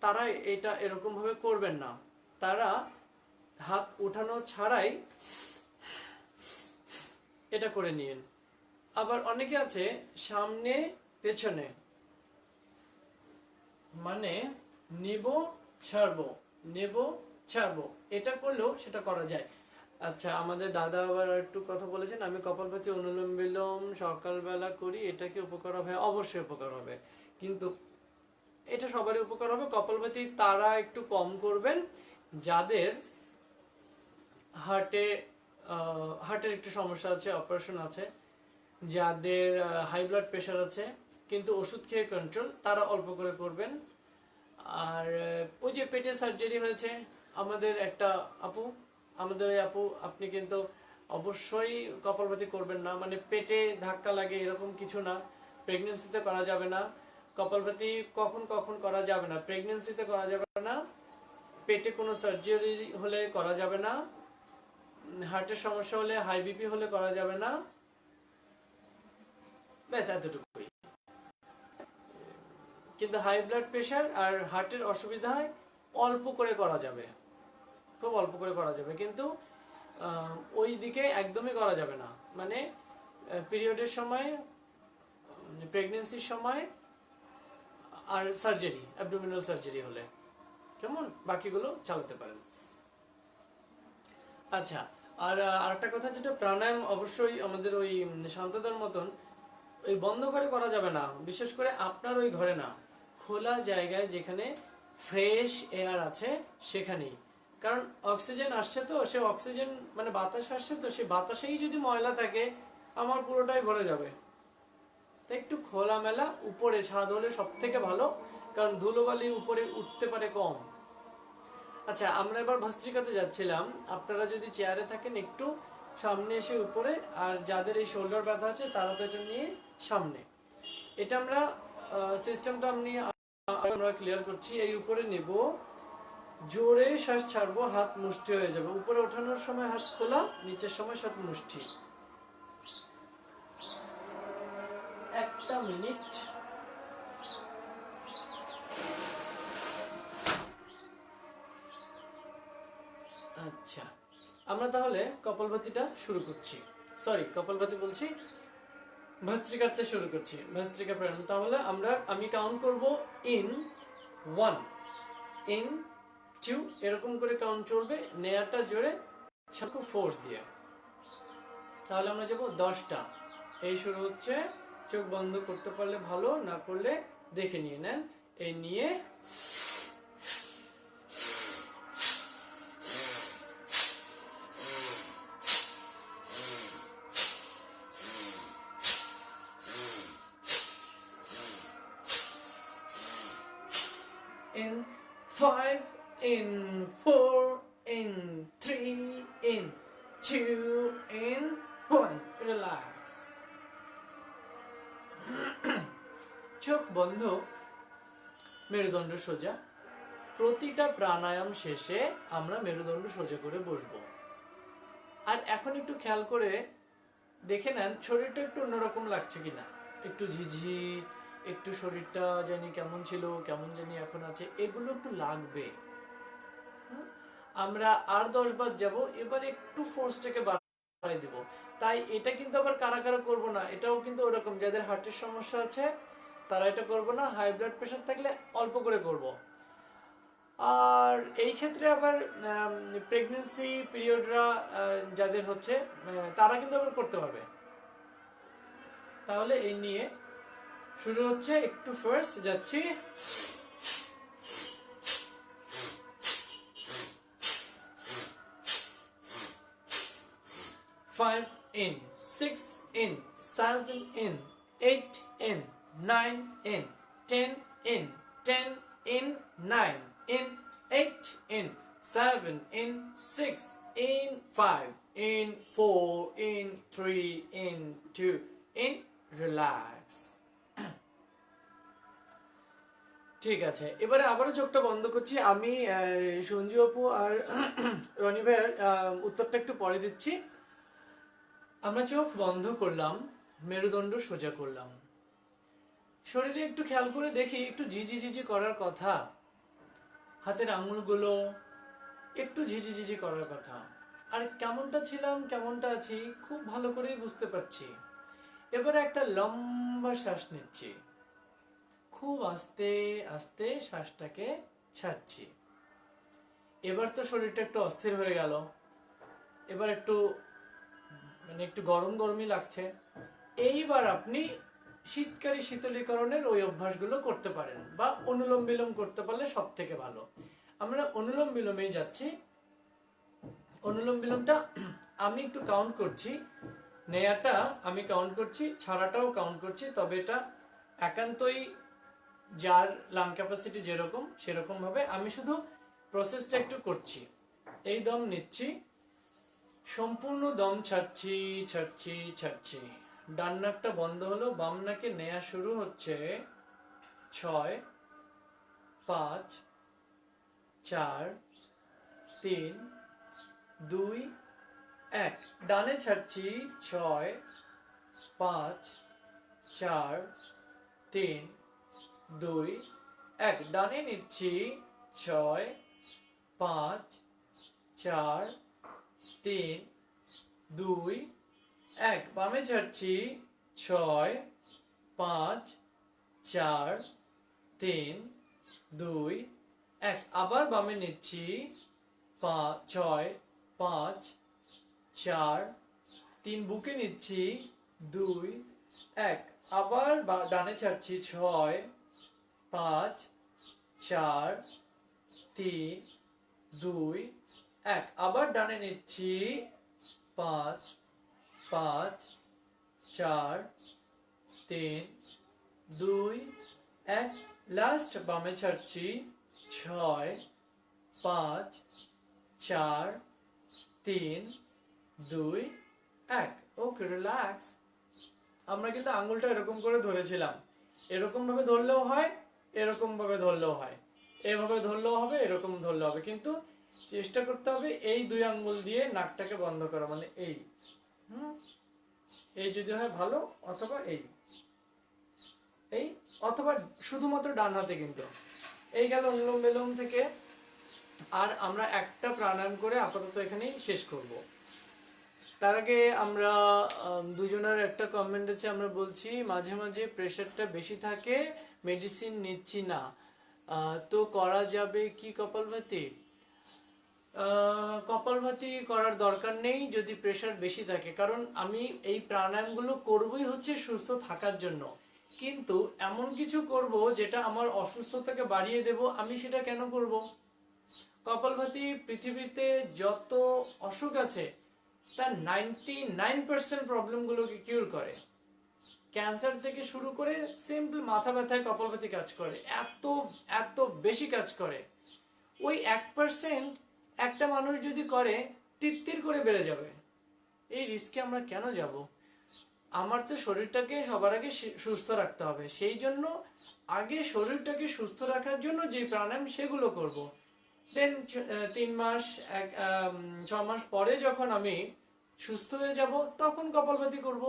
তারা এটা এরকম ভাবে করবেন না, তারা হাত উঠানো ছাড়াই এটা করে নিন। আবার অনেকে আছে সামনে পেছনে, মানে নেব ছাড়বো, নেব ছাড়বো, এটা করলেও সেটা করা যায়। আচ্ছা, আমাদের দাদা আবার একটু কথা বলেছেন, আমি কপালভাতি অনুলোম বিলোম সকালবেলা করি, এটা কি উপকার হবে? অবশ্যই উপকার হবে, কিন্তু এটা সবারই উপকার হবে। কপালভাতি তারা একটু কম করবেন যাদের হার্টের একটু সমস্যা আছে, অপারেশন আছে, যাদের হাই ব্লাড প্রেশার আছে কিন্তু ওষুধ খেয়ে কন্ট্রোল, তারা অল্প করে করবেন। আর ওই যে পেটে সার্জারি হয়েছে আমাদের একটা আপু, আমাদের ওই আপু, আপনি কিন্তু অবশ্যই কপালভাতি করবেন না, মানে পেটে ধাক্কা লাগে এরকম কিছু না। প্রেগনেন্সিতে করা যাবে না কপালভাতি, কখন কখন করা যাবে না, প্রেগনেন্সিতে করা যাবে না, পেটে কোনো সার্জারি হলে করা যাবে না, হার্টের সমস্যা হলে, হাই বিপি হলে করা যাবে না, ব্যাস এতটুকুই। কিন্তু হাই ব্লাড প্রেশার আর হার্টের অসুবিধা হয় অল্প করে করা যাবে, খুব অল্প করে করা যাবে, কিন্তু ওই দিকে একদমই করা যাবে না। মানে পিরিয়ডের সময়, প্রেগনেন্সির সময়, আর সার্জারি, অ্যাবডোমিনাল সার্জারি হলে কেমন, বাকিগুলো চালাতে পারেন। আচ্ছা, আর আরেকটা কথা, যেটা প্রাণায়াম অবশ্যই আমাদের ওই শান্ততার মতন ওই বন্ধ করে করা যাবে না, বিশেষ করে আপনার ওই ঘরে না, খোলা জায়গায় যেখানে ফ্রেশ এয়ার আছে সেখানেই। কারণ অক্সিজেন আসছে, তো সে অক্সিজেন মানে বাতাস আসছে, তো সে বাতাসেই যদি ময়লা থাকে আমার পুরোটাই ভরে যাবে। তাই একটু খোলামেলা উপরে ছাদ হলে সব থেকে ভালো, কারণ ধুলোবালি উপরে উঠতে পারে কম। আচ্ছা, আমরা এবার ভস্ত্রিকাতে যাচ্ছিলাম। আপনারা যদি চেয়ারে থাকেন একটু সামনে এসে উপরে, আর যাদের এই শোল্ডার ব্যথা আছে তারা তো এটা নিয়ে সামনে। এটা আমরা সিস্টেমটা আমরা ক্লিয়ার করছি। এই উপরে নেব, জোরে শ্বাস ছাড়বো, হাত মুষ্টি হয়ে যাবে। উপরে ওঠানোর সময় হাত খোলা, নিচের সময় হাত মুষ্টি। 1 মিনিট। আচ্ছা, আমরা তাহলে কপালভাতিটা শুরু করছি। সরি, কপালভাতি বলছি, ভস্ত্রিকাতে শুরু করছি, ভস্ত্রিকা প্রাণায়াম। তাহলে আমি কাউন্ট করব ইন 1, ইন 2, এরকম করে কাউন্ট চলবে, নেয়াটা জোরে, সাথে ফোর্স দিয়ে। তাহলে আমরা যাব 10টা। এই শুরু হচ্ছে, চোখ বন্ধ করতে পারলে ভালো, না করলে দেখে নিয়ে নেন। এই নিয়ে in 5, in 4, in 3, in 2, in 1. Relax. চোখ বন্ধ, মেরুদণ্ড সোজা, প্রতিটা প্রাণায়াম শেষে আমরা মেরুদণ্ড সোজা করে বসবো। আর এখন একটু খেয়াল করে দেখে নেন শরীরটা একটু অন্যরকম লাগছে কিনা, একটু ঝিঝি, একটু শরীরটা জানি কেমন ছিল কেমন জানি এখন আছে, এগুলো একটু লাগবে। আমরা আর 10 বার যাব, এবার একটু ফোর্সটাকে বাড়াই দিব। তাই এটা কিন্তু আবার কারা কারা করবো না, এটাও কিন্তু ওরকম যাদের হার্টের সমস্যা আছে তারা এটা করবো না, হাই ব্লাড প্রেশার থাকলে অল্প করে করব। আর এই ক্ষেত্রে আবার প্রেগনেন্সি পিরিয়ডরা যাদের হচ্ছে তারা কিন্তু আবার করতে পারবে। তাহলে এই নিয়ে শুরু হচ্ছে, একটু ফার্স্ট যাচ্ছি, 5 in, 6 in, 7 in, 8 in, 9 in, 10 in, 10 in, 9 in, 8 in, 7 in, 6 in, 5 in, 4 in, 3 in, 2 in, relax. ঠিক আছে, এবারে আবারও চোখটা বন্ধ করছি আমি। সঞ্জু আপু আর রনি ভাইয়ের উত্তরটা একটু পরে দিচ্ছি। আমরা চোখ বন্ধ করলাম, মেরুদণ্ড সোজা করলাম, শরীরে একটু খেয়াল করে দেখি একটু ঝিঝি ঝিঝি করার কথা, হাতের আঙুলগুলো একটু ঝিঝি ঝিঝি করার কথা। আর কেমনটা ছিলাম কেমনটা আছি খুব ভালো করেই বুঝতে পারছি। এবারে একটা লম্বা শ্বাস নিচ্ছি, খুব আস্তে আস্তে শ্বাসটাকে ছাড়ছি। এবার তো শরীরটা একটু অস্থির হয়ে গেল, এবার একটু একটু গরম গরমই লাগছে। এইবার আপনি শীতকারী শীতলীকরণের ওই অভ্যাসগুলো করতে পারেন, বা অনুলোম বিলোম করতে পারলে সব থেকে ভালো। আমরা অনুলোম বিলোমেই যাচ্ছি। অনুলোম বিলোমটা আমি একটু কাউন্ট করছি, নেয়াটা আমি কাউন্ট করছি, ছাড়াটাও কাউন্ট করছি, তবে এটা একান্তই যার লাং ক্যাপাসিটি যেরকম সেরকম ভাবে আমি শুধু প্রসেসটা একটু করছি। এই দম নিচ্ছি, সম্পূর্ণ দম ছাড়ছি ছাড়ছি ছাড়ছি, ডান নাকটা বন্ধ হলো, বাম নাকে নেয়া শুরু হচ্ছে। 6 5 4 3 2 1, ডানে ছাড়ছি। 6 5 4 3 2 1, ডানে নিচ্ছি। 6 5 4 3 2 1, বামে ছাড়ছি। 6 5 4 3 2 1, আবার বামে নিচ্ছি। 6 5 4 3, বুকে নিচ্ছি। 2 1, আবার ডানে ছাড়ছি। 6 5 4 3 2 1, আবার ডানে নিচ্ছি। 5 5 4 3 2 1, লাস্ট বামে ছাড়ছি। 6 5 4 3 2 1, ওকে, রিল্যাক্স। আমরা কিন্তু আঙ্গুলটা এরকম করে ধরেছিলাম, এরকম ভাবে ধরলেও হয়, এরকম ভাবে ধরলেও হয়, এভাবে ধরলেও হবে, এরকম ধরলেও হবে, কিন্তু চেষ্টা করতে হবে এই 2 আঙ্গুল দিয়ে নাকটাকে বন্ধ করা, মানে এই এই যদি হয় ভালো, অথবা এই অথবা শুধুমাত্র ডান হাতে। কিন্তু এই গেল অনুলোম বিলোম থেকে। আর আমরা একটা প্রাণায়াম করে আপাতত এখানেই শেষ করব। তার আগে আমরা দুজনের একটা কমেন্ট আছে, আমরা বলছি মাঝে মাঝে প্রেশারটা বেশি থাকে, মেডিসিন নিচ্ছি না, তো করা যাবে কি কপালভাতি? কপালভাতি করার দরকার নেই যদি প্রেশার বেশি থাকে, কারণ আমি এই প্রাণায়ামগুলো করবই হচ্ছে সুস্থ থাকার জন্য। কিন্তু এমন কিছু করব যেটা আমার অসুস্থতাকে বাড়িয়ে দেব, আমি সেটা কেন করব? কপালভাতি পৃথিবীতে যত অসুখ আছে তার 99% প্রবলেমগুলোকে কিউর করে। ক্যান্সার থেকে শুরু করে সিম্পল মাথা ব্যথায় কপালভাতি কাজ করে, এত এত বেশি কাজ করে। ওই 1% একটা মানুষ যদি করে, তিত্তির করে বেড়ে যাবে। এই রিস্কে আমরা কেন যাব? আমার তো শরীরটাকে সবার আগে সুস্থ রাখতে হবে, সেই জন্য আগে শরীরটাকে সুস্থ রাখার জন্য যে প্রাণায়াম সেগুলো করব। দেন 3 মাস 6 মাস পরে যখন আমি সুস্থ হয়ে যাব তখন কপালভাতি করব।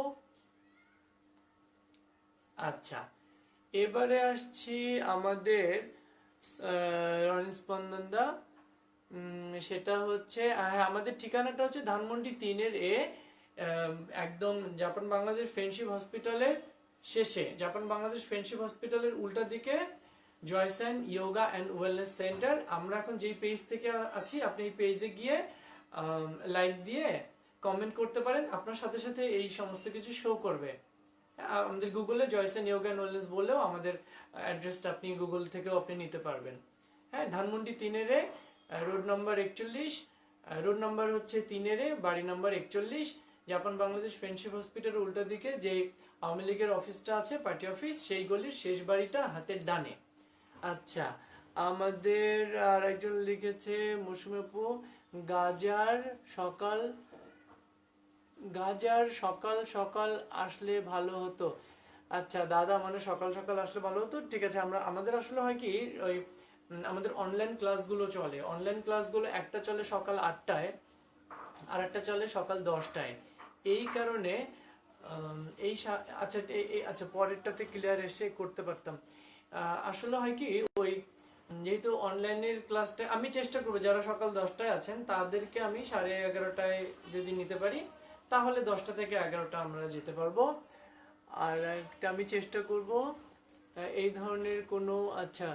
আচ্ছা, এবারে আসছি আমাদের রণস্পন্দন দা, সেটা হচ্ছে হ্যাঁ, আমাদের ঠিকানাটা হচ্ছে ধানমন্ডি 3-এ, একদম জাপান বাংলাদেশ ফ্রেন্ডশিপ হসপিটালের শেষে, জাপান বাংলাদেশ ফ্রেন্ডশিপ হসপিটালের উল্টা দিকে জয়সান ইয়োগা অ্যান্ড ওয়েলনেস সেন্টার। আমরা এখন যেই পেজ থেকে আছি, আপনি এই পেজে গিয়ে লাইক দিয়ে কমেন্ট করতে পারেন, আপনার সাথে সাথে এই সমস্ত কিছু শো করবে। আমাদের গুগলে জয়সান ইয়োগা অ্যান্ড ওয়েলনেস বললেও আমাদের অ্যাড্রেসটা আপনি গুগল থেকেও আপনি নিতে পারবেন। হ্যাঁ, ধানমন্ডি 3-এ, রোড নাম্বার 41, রোড নাম্বার হচ্ছে 3-এ, বাড়ি নাম্বার 41, জাপান বাংলাদেশ ফ্রেন্ডশিপ হসপিটালের উল্টা দিকে যে আওয়ামী লীগের অফিসটা আছে, পার্টি অফিস, সেই গলির শেষ বাড়িটা হাতের ডানে। আচ্ছা, আমাদের আর একজন লিখেছে মৌসুমী আপু, গাজার সকাল সকাল সকাল আসলে ভালো হতো। আচ্ছা দাদা, মানে সকাল সকাল আসলে ভালো হতো, ঠিক আছে। আমাদের আসলে হয় কি, ওই আমাদের অনলাইন ক্লাসগুলো চলে, অনলাইন ক্লাসগুলো একটা চলে সকাল 8টায় আর একটা চলে সকাল 10টায়। এই কারণে আচ্ছা আচ্ছা, পরেরটাতে ক্লিয়ার এসে করতে পারতাম। আসলে হয় কি, ওই যেহেতু অনলাইনের ক্লাসটা আমি চেষ্টা করবো যারা সকাল 10টায় আছেন তাদেরকে আমি 11:30টায় যদি নিতে পারি, তাহলে 10টা থেকে 11টা আমরা যেতে পারবো। আর একটা আমি চেষ্টা করব এই ধরনের কোনো, আচ্ছা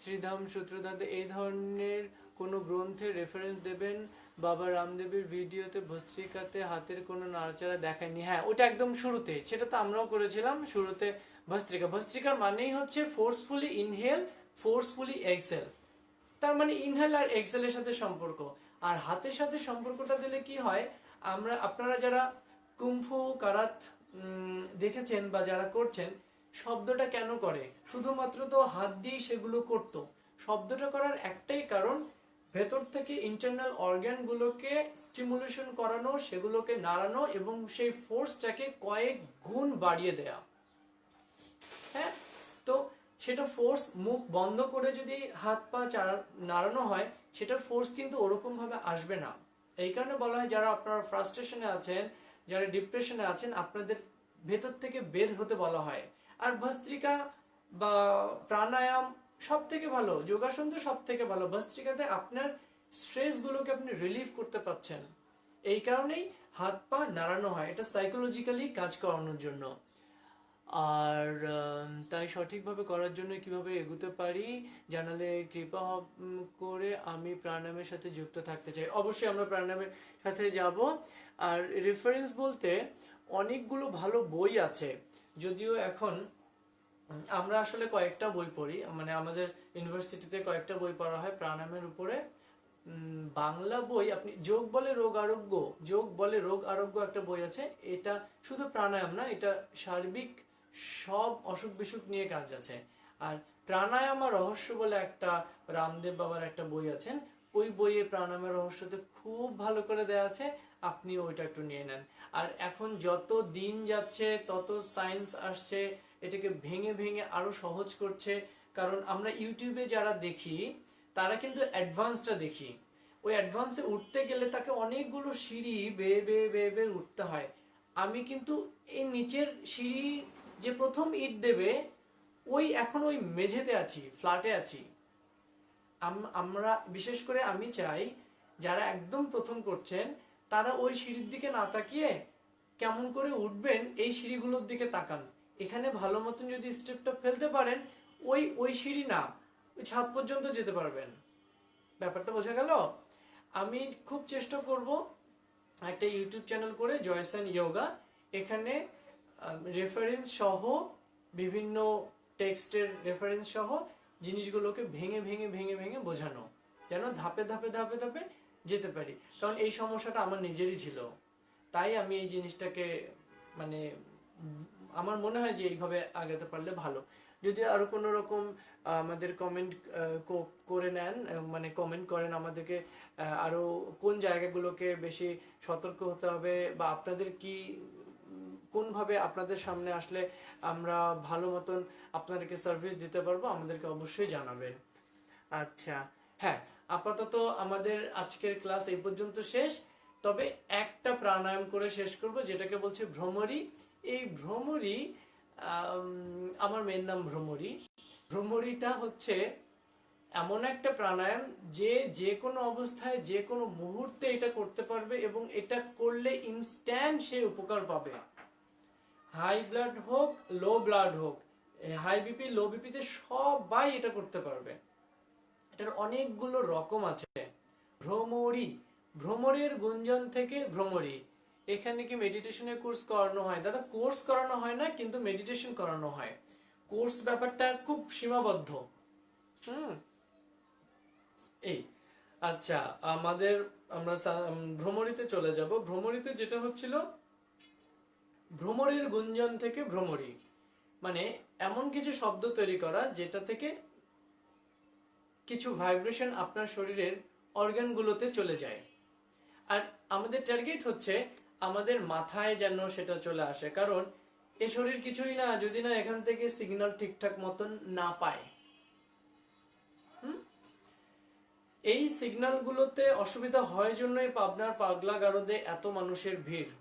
শ্রীধাম সূত্রদাতে এই ধরনের কোনো গ্রন্থের রেফারেন্স দেবেন? বাবা রামদেবের ভিডিওতে ভস্ত্রিকাতে হাতের কোনো নাড়াচাড়া দেখায়নি। হ্যাঁ, ওটা একদম শুরুতে, সেটা তো আমরাও করেছিলাম শুরুতে। ভস্ত্রিকার মানেই হচ্ছে ফোর্সফুলি ইনহেল, ফোর্সফুলি এক্সেল। তার মানে ইনহেল আর এক্সেলের সাথে সম্পর্ক। আর হাতের সাথে সম্পর্কটা দিলে কি হয়, আপনারা যারা কুমফু কারাত দেখেছেন বা যারা করছেন, শব্দটা কেন করে? শুধুমাত্র তো হাত দিয়ে সেগুলো করতো। শব্দটা করার একটাই কারণ, ভেতর থেকে ইন্টারনাল অর্গান গুলোকে স্টিমুলেশন করানো, সেগুলোকে নাড়ানো এবং সেই ফোর্সটাকে কয়েক গুণ বাড়িয়ে দেয়া। হ্যাঁ, তো সেটা ফোর্স, মুখ বন্ধ করে যদি হাত পা নাড়ানো হয়, সেটার ফোর্স কিন্তু ওরকম ভাবে আসবে না। এই কারণে বলা হয় যারা আপনারা ফ্রাস্ট্রেশনে আছেন, যারা ডিপ্রেশনে আছেন, আপনাদের ভেতর থেকে বের হতে বলা হয়। আর ভস্ত্রিকা বা প্রাণায়াম সব থেকে ভালো, যোগাসন তো সব থেকে ভালো। ভস্ত্রিকাতে আপনার স্ট্রেস গুলোকে আপনি রিলিভ করতে পারছেন, এই কারণেই হাত পা নাড়ানো হয়, এটা সাইকোলজিক্যালি কাজ করানোর জন্য। আর তাই সঠিকভাবে করার জন্য কিভাবে এগোতে পারি জানালে কৃপা করে, আমি প্রাণায়ামের সাথে যুক্ত থাকতে চাই। অবশ্যই আমরা প্রাণায়ামের সাথে যাব। আর রেফারেন্স বলতে অনেকগুলো ভালো বই আছে, যদিও এখন আমরা আসলে কয়েকটা বই পড়ি, মানে আমাদের ইউনিভার্সিটিতে কয়েকটা বই পড়া হয় প্রাণায়ামের উপরে। বাংলা বই, আপনি যোগ বলে রোগ আরোগ্য, যোগ বলে রোগ আরোগ্য একটা বই আছে। এটা শুধু প্রাণায়াম না, এটা সার্বিক সব অসুখ বিসুখ নিয়ে কাজ আছে। আর প্রাণায়াম আর রহস্য বলে একটা রামদেব বাবার একটা বই আছেন, ওই বইয়ে প্রাণায়ামের রহস্যতে খুব ভালো করে দেয়া আছে, আপনি ওইটা একটু নিয়ে নেন। আর এখন যত দিন যাচ্ছে তত সায়েন্স আসছে, এটাকে ভেঙে ভেঙে আরো সহজ করছে। কারণ আমরা ইউটিউবে যারা দেখি তারা কিন্তু অ্যাডভান্সটা দেখি, ওই অ্যাডভান্সে উঠতে গেলে তাকে অনেকগুলো সিঁড়ি বেয়ে বেয়ে বেয়ে বেয়ে উঠতে হয়। আমি কিন্তু এই নিচের সিঁড়ি যে প্রথম ইট দেবে, এখন ওই মেঝেতে আছি, ফ্ল্যাটে আছি। আমরা বিশেষ করে আমি চাই যারা একদম প্রথম করছেন তারা ওই সিঁড়ির দিকে না তাকিয়ে কেমন করে উঠবেন এই সিঁড়িগুলোর দিকে তাকান। এখানে ভালো মতন যদি স্টেপটা ফেলতে পারেন, ওই সিঁড়ি না, ওই ছাদ পর্যন্ত যেতে পারবেন। ব্যাপারটা বোঝা গেল? আমি খুব চেষ্টা করব একটা ইউটিউব চ্যানেল করে, জয়সান ইয়োগা, এখানে রেফারেন্স সহ, বিভিন্ন টেক্সটের রেফারেন্স সহ জিনিসগুলোকে ভেঙে ভেঙে ভেঙে ভেঙে বোঝানো, যেন ধাপে ধাপে ধাপে ধাপে যেতে পারি। কারণ এই সমস্যাটা আমার নিজেরই ছিল, তাই আমি এই জিনিসটাকে, মানে আমার মনে হয় যে এইভাবে আগাতে পারলে ভালো। যদি আরো কোনো রকম আমাদের কমেন্ট করে নেন, মানে কমেন্ট করেন আমাদেরকে, আরো কোন জায়গাগুলোকে বেশি সতর্ক হতে হবে বা আপনাদের কি কোনভাবে আপনাদের সামনে আসলে আমরা ভালো মতন আপনাদেরকে সার্ভিস দিতে পারবো আমাদেরকে অবশ্যই জানাবেন। আচ্ছা, হ্যাঁ, আপাতত আমাদের আজকের ক্লাস এই পর্যন্ত শেষ। তবে একটা প্রাণায়াম করে শেষ করব, যেটাকে বলছে ভ্রমরী। এই ভ্রমরী, আমার মেয়ের নাম ভ্রমরী। ভ্রমরীটা হচ্ছে এমন একটা প্রাণায়াম যে কোনো অবস্থায় যে কোনো মুহূর্তে এটা করতে পারবে, এবং এটা করলে ইনস্ট্যান্ট সে উপকার পাবে। হাই ব্লাড হোক, লো ব্লাড হোক, হাই বিপি, লো বিপিতে সবাই এটা করতে পারবে। এটার অনেকগুলো রকম আছে। ভ্রমরী, ভ্রমরের গুঞ্জন থেকে ভ্রমরী। এখানে কি মেডিটেশনের কোর্স করানো হয়? দাদা, কোর্স করানো হয় না, কিন্তু মেডিটেশন করানো হয়। কোর্স ব্যাপারটা খুব সীমাবদ্ধ। এই, আচ্ছা, আমরা ভ্রমরীতে চলে যাব। ভ্রমরীতে যেটা হচ্ছিল, ভ্রমরের গুঞ্জন থেকে ভ্রমরী, মানে এমন কিছু শব্দ তৈরি করা যেটা থেকে কিছু ভাইব্রেশন আপনার শরীরের অর্গানগুলোতে চলে যায়। আর আমাদের টার্গেট হচ্ছে আমাদের মাথায় যেন সেটা চলে আসে, কারণ এ শরীর কিছুই না যদি না এখান থেকে সিগন্যাল ঠিকঠাক মতন না পায়। এই সিগন্যাল গুলোতে অসুবিধা হয় জন্যই পাবনার পাগলা গারদে এত মানুষের ভিড়।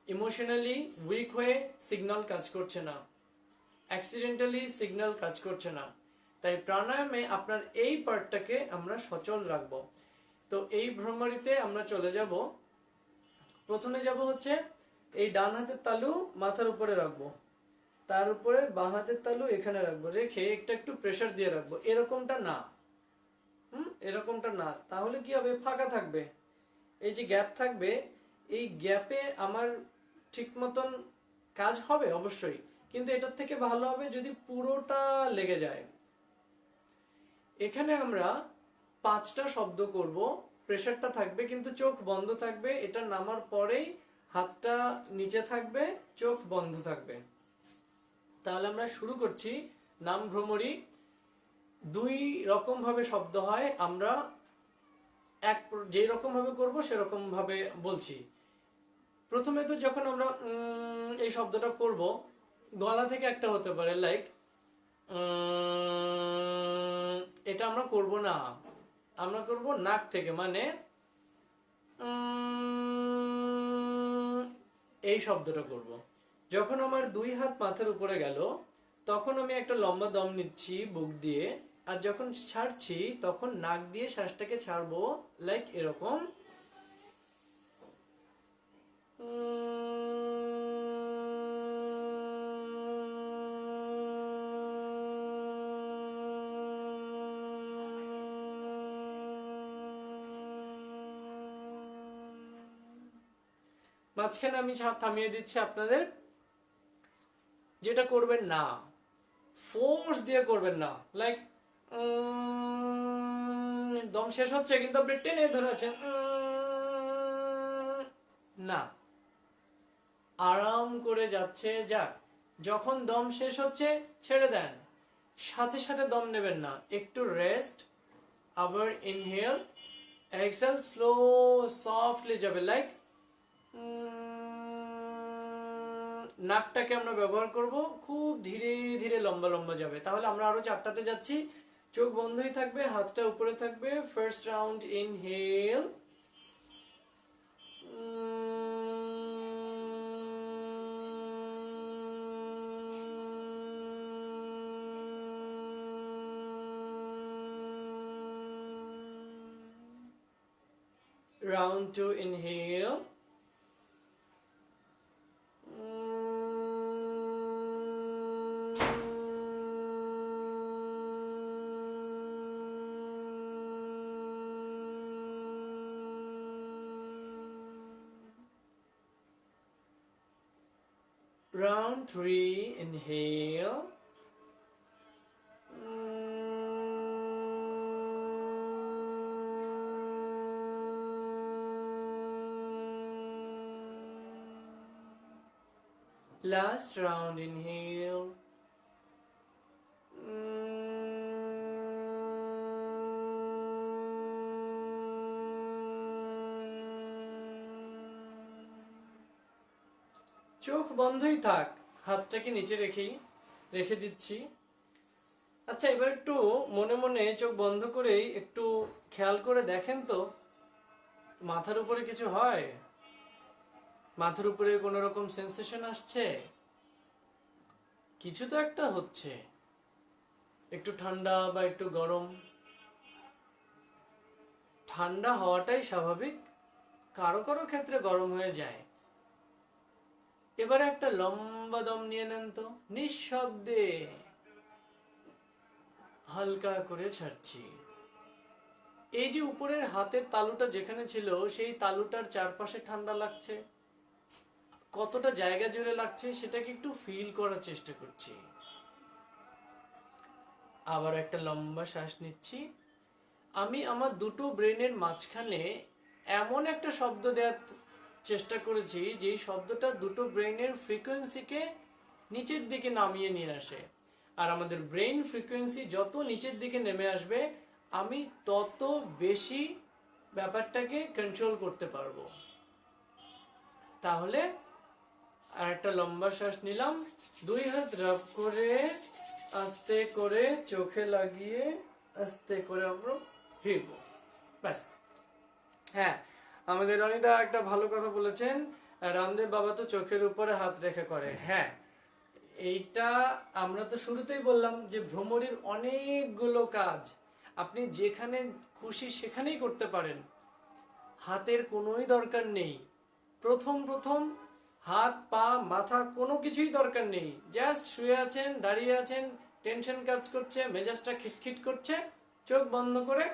ইমোশনালি উইক হয়ে সিগন্যাল কাজ করছে না, অ্যাক্সিডেন্টালি সিগন্যাল কাজ করছে না। তাই প্রাণায়ামে আপনার এই পার্টটাকে আমরা সচল রাখবো। তো এই ভ্রমরীতে আমরা চলে যাব। প্রথমে যাব হচ্ছে এই ডান হাতের তালু মাথার উপরে রাখবো, তার উপরে বাঁ হাতের তালু এখানে রাখবো, রেখে একটু প্রেসার দিয়ে রাখবো। এরকমটা না, এরকমটা না, তাহলে কি হবে? ফাঁকা থাকবে, এই যে গ্যাপ থাকবে, এই গ্যাপে আমার ঠিক মতন কাজ হবে অবশ্যই, কিন্তু এটার থেকে ভালো হবে যদি পুরোটা লেগে যায়। এখানে আমরা 5টা শব্দ করব, প্রেসারটা থাকবে কিন্তু চোখ বন্ধ থাকবে। এটা নামার পরেই হাতটা নিচে থাকবে, চোখ বন্ধ থাকবে। তাহলে আমরা শুরু করছি। নাম ভ্রমরী 2 রকম ভাবে শব্দ হয়, আমরা যে রকম ভাবে করবো সেরকম ভাবে বলছি। প্রথমে তো যখন আমরা এই শব্দটা করব, গলা থেকে একটা হতে পারে, লাইক এটা আমরা করব না, আমরা করব নাক থেকে, মানে এই শব্দটা করব। যখন আমার 2 হাত মাথার উপরে গেল, তখন আমি একটা লম্বা দম নিচ্ছি বুক দিয়ে, আর যখন ছাড়ছি তখন নাক দিয়ে শ্বাসটাকে ছাড়বো, লাইক এরকম। মাঝখানে আমি থামিয়ে দিচ্ছি আপনাদের। যেটা করবেন না, ফোর্স দিয়ে করবেন না, লাইক দম শেষ হচ্ছে কিন্তু আপনি টেনে ধরে আছেন না, আরাম করে যাচ্ছে যাক। যখন দম শেষ হচ্ছে ছেড়ে দেন, সাথে সাথে দম নেবেন না, একটু রেস্ট, আবার ইনহেল, এক্সেল, স্লো সফটলি যাবে, লাইক নাকটাকে আমরা ব্যবহার করব, খুব ধীরে ধীরে লম্বা লম্বা যাবে। তাহলে আমরা আরো 4টাতে যাচ্ছি, চোখ বন্ধই থাকবে, হাতটা উপরে থাকবে। First round inhale, round 2 inhale, round 3 inhale, last round inhale, চোখ বন্ধই থাক, হাতটাকে নিচে রেখে দিচ্ছি। আচ্ছা, এবার একটু মনে মনে চোখ বন্ধ করেই একটু খেয়াল করে দেখেন তো, মাথার উপরে কিছু হয়? মাথার উপরে কোনো রকম সেন্সেশন আসছে? কিছু তো একটা হচ্ছে, একটু ঠান্ডা বা একটু গরম। ঠান্ডা হওয়াটাই স্বাভাবিক, কারো কারো ক্ষেত্রে গরম হয়ে যায়। এবারে একটা লম্বা দম নিয়ে নেন তো, নিঃশব্দে হালকা করে ছাড়ছি। এই যে উপরের হাতের তালুটা যেখানে ছিল, সেই তালুটার চারপাশে ঠান্ডা লাগছে, কতটা জায়গা জুড়ে লাগছে সেটাকে একটু ফিল করার চেষ্টা করছি। আবার একটা লম্বা শ্বাস নিচ্ছি। আমি আমার দুটো ব্রেনের মাঝখানে এমন একটা শব্দ দেওয়ার চেষ্টা করেছি, যেই শব্দটা দুটো ব্রেনের ফ্রিকোয়েন্সিকে নিচের দিকে নামিয়ে নিয়ে আসে। আর আমাদের ব্রেন ফ্রিকোয়েন্সি যত নিচের দিকে নেমে আসবে, আমি তত বেশি ব্যাপারটাকে কন্ট্রোল করতে পারবো। তাহলে আর একটা লম্বা শ্বাস নিলাম, দুই হাত রাব করে আস্তে করে চোখে লাগিয়ে আস্তে করে আমরা হিরবো, ব্যাস। হ্যাঁ, আমাদের রনিদা একটা ভালো কথা বলেছেন, রামদেব বাবা তো চোখের উপরে হাত রেখে করে। হ্যাঁ, এইটা আমরা তো শুরুতেই বললাম যে ভ্রমরীর অনেকগুলো কাজ আপনি যেখানে খুশি সেখানেই করতে পারেন, হাতের কোনোই দরকার নেই। প্রথম প্রথম হাত পা মাথা কোনো কিছুই দরকার নেই, জাস্ট শুয়ে আছেন, দাঁড়িয়ে আছেন, টেনশন কাজ করছে, মেজাজটা খিটখিট করছে, চোখ বন্ধ করে